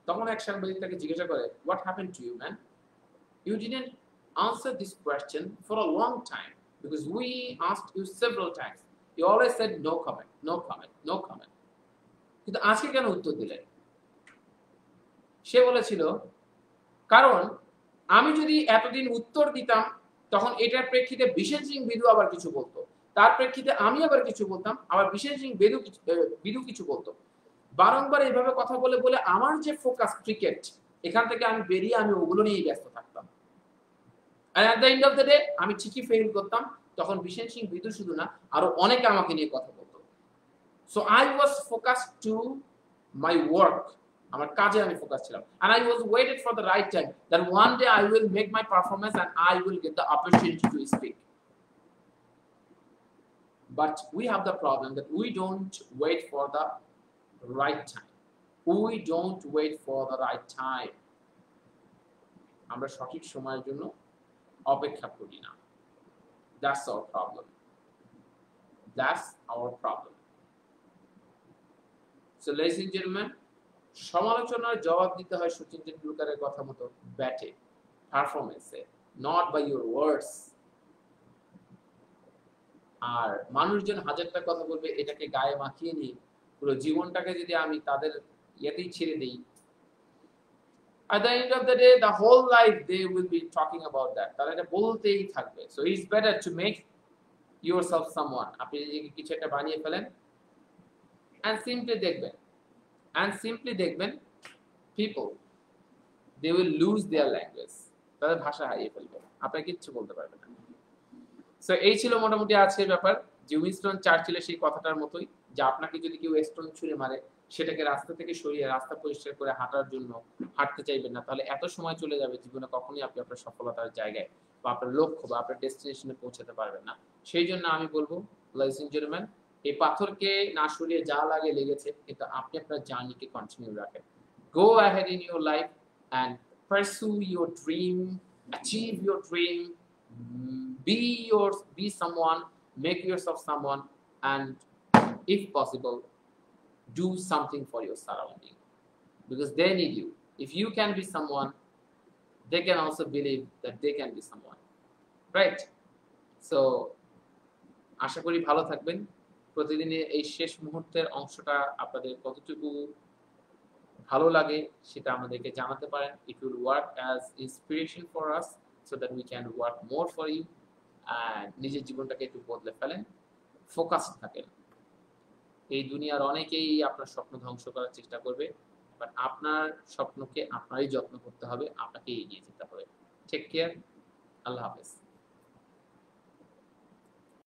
তখন এক সাংবাদিক তাকে জিজ্ঞাসা করে, what happened to you man, you didn't answer this question for a long time because we asked you several times, you always said no comment, no comment, no comment. কিন্তু আজকে কেন উত্তর দিলেন? সে বলেছিল, কারণ আমি যদি এতদিন উত্তর দিতাম, তখন এটার প্রেক্ষিতে বিশেন সিং বিধু আবার কিছু বলতো, তার প্রেক্ষিতে আমি আবার কিছু বলতাম, আবার বিশেন সিং বিধু কিছু বলতো। বারংবার এইভাবে কথা বলে বলে আমার যে ফোকাস ক্রিকেট, এখান থেকে আমি বেরিয়ে আমি ওগুলো নিয়েই ব্যস্ত থাকতাম। আর at the end of the day আমি ঠিকই ফেল করতাম। তখন বিশেন সিং বিধু শুধু না, আরো অনেকে আমাকে নিয়ে কথা বলতো। So I was focused to my work, আমার কাজে আমি ফোকাস ছিলাম। and I was waited for the right time that one day I will make my performance and I will get the opportunity to speak. But we have the problem that we don't wait for the right time. We don't wait for the right time. আমরা সঠিক সময়ের জন্য অপেক্ষা করি না। That's our problem. That's our problem. So ladies and gentlemen, সমালোচনার জবাব দিতে হয় সচিন টেন্ডুলকারের কথা মতো ব্যাটে, পারফরম্যান্সে, নট বাই ইউর ওয়ার্ডস। আর মানুষজন হাজারটা কথা বলবে, এটাকে গায়ে মাখিয়ে নিয়ে পুরো জীবনটাকে যদি আমি তাদের ইয়েতেই ছেড়ে দিই, at the end of the day the whole life they will be talking about that, তারা এটা বলতেই থাকবে। So it's better to make yourself someone. আপনি যদি কিছু একটা বানিয়ে ফেলেন and simply দেখবেন people they will lose their language, তাদের ভাষা হারিয়ে ফেলবে, আপনি কিচ্ছু বলতে পারবেন না। সো এই ছিল মোটামুটি আজকের ব্যাপার, যে উইনস্টন চার্চিলের সেই কথাটার মতোই, যে আপনাকে যদি কেউ স্টোন ছুঁড়ে মারে, সেটাকে রাস্তা থেকে সরিয়ে রাস্তা পরিষ্কার করে হাঁটার জন্য হাঁটতে চাইবেন না, তাহলে এত সময় চলে যাবে জীবনে, কখনোই আপনি আপনার সফলতার জায়গায় বা আপনার লক্ষ্য বা আপনার ডেস্টিনেশনে পৌঁছাতে পারবেন না। সেই জন্য আমি বলবো, ladies and gentlemen, এই পাথরকে না সরিয়ে যা লাগে লেগেছে, কিন্তু আপনি আপনার জার্নিকে কন্টিনিউ রাখেন। Go ahead in your life and pursue your dream, achieve your dream, be someone, make yourself someone, and if possible, do something for your surrounding because they need you. If you can be someone, they can also believe that they can be someone, right? So আশা করি ভালো থাকবেন। প্রতিদিনের এই শেষ মুহূর্তের অংশটা আপনাদের কতটুকু ভালো লাগে সেটা আমাদেরকে জানাতে পারেন। It will work as inspiration for us so that we can work more for you, and নিজের জীবনটাকে একটু বদলে ফেলেন, ফোকাস থাকেন। এই দুনিয়ার অনেকেই আপনার স্বপ্ন ধ্বংস করার চেষ্টা করবে, বাট আপনার স্বপ্নকে আপনারই যত্ন করতে হবে, আপনাকে এগিয়ে যেতে হবে। টেক কেয়ার, আল্লাহ হাফেজ।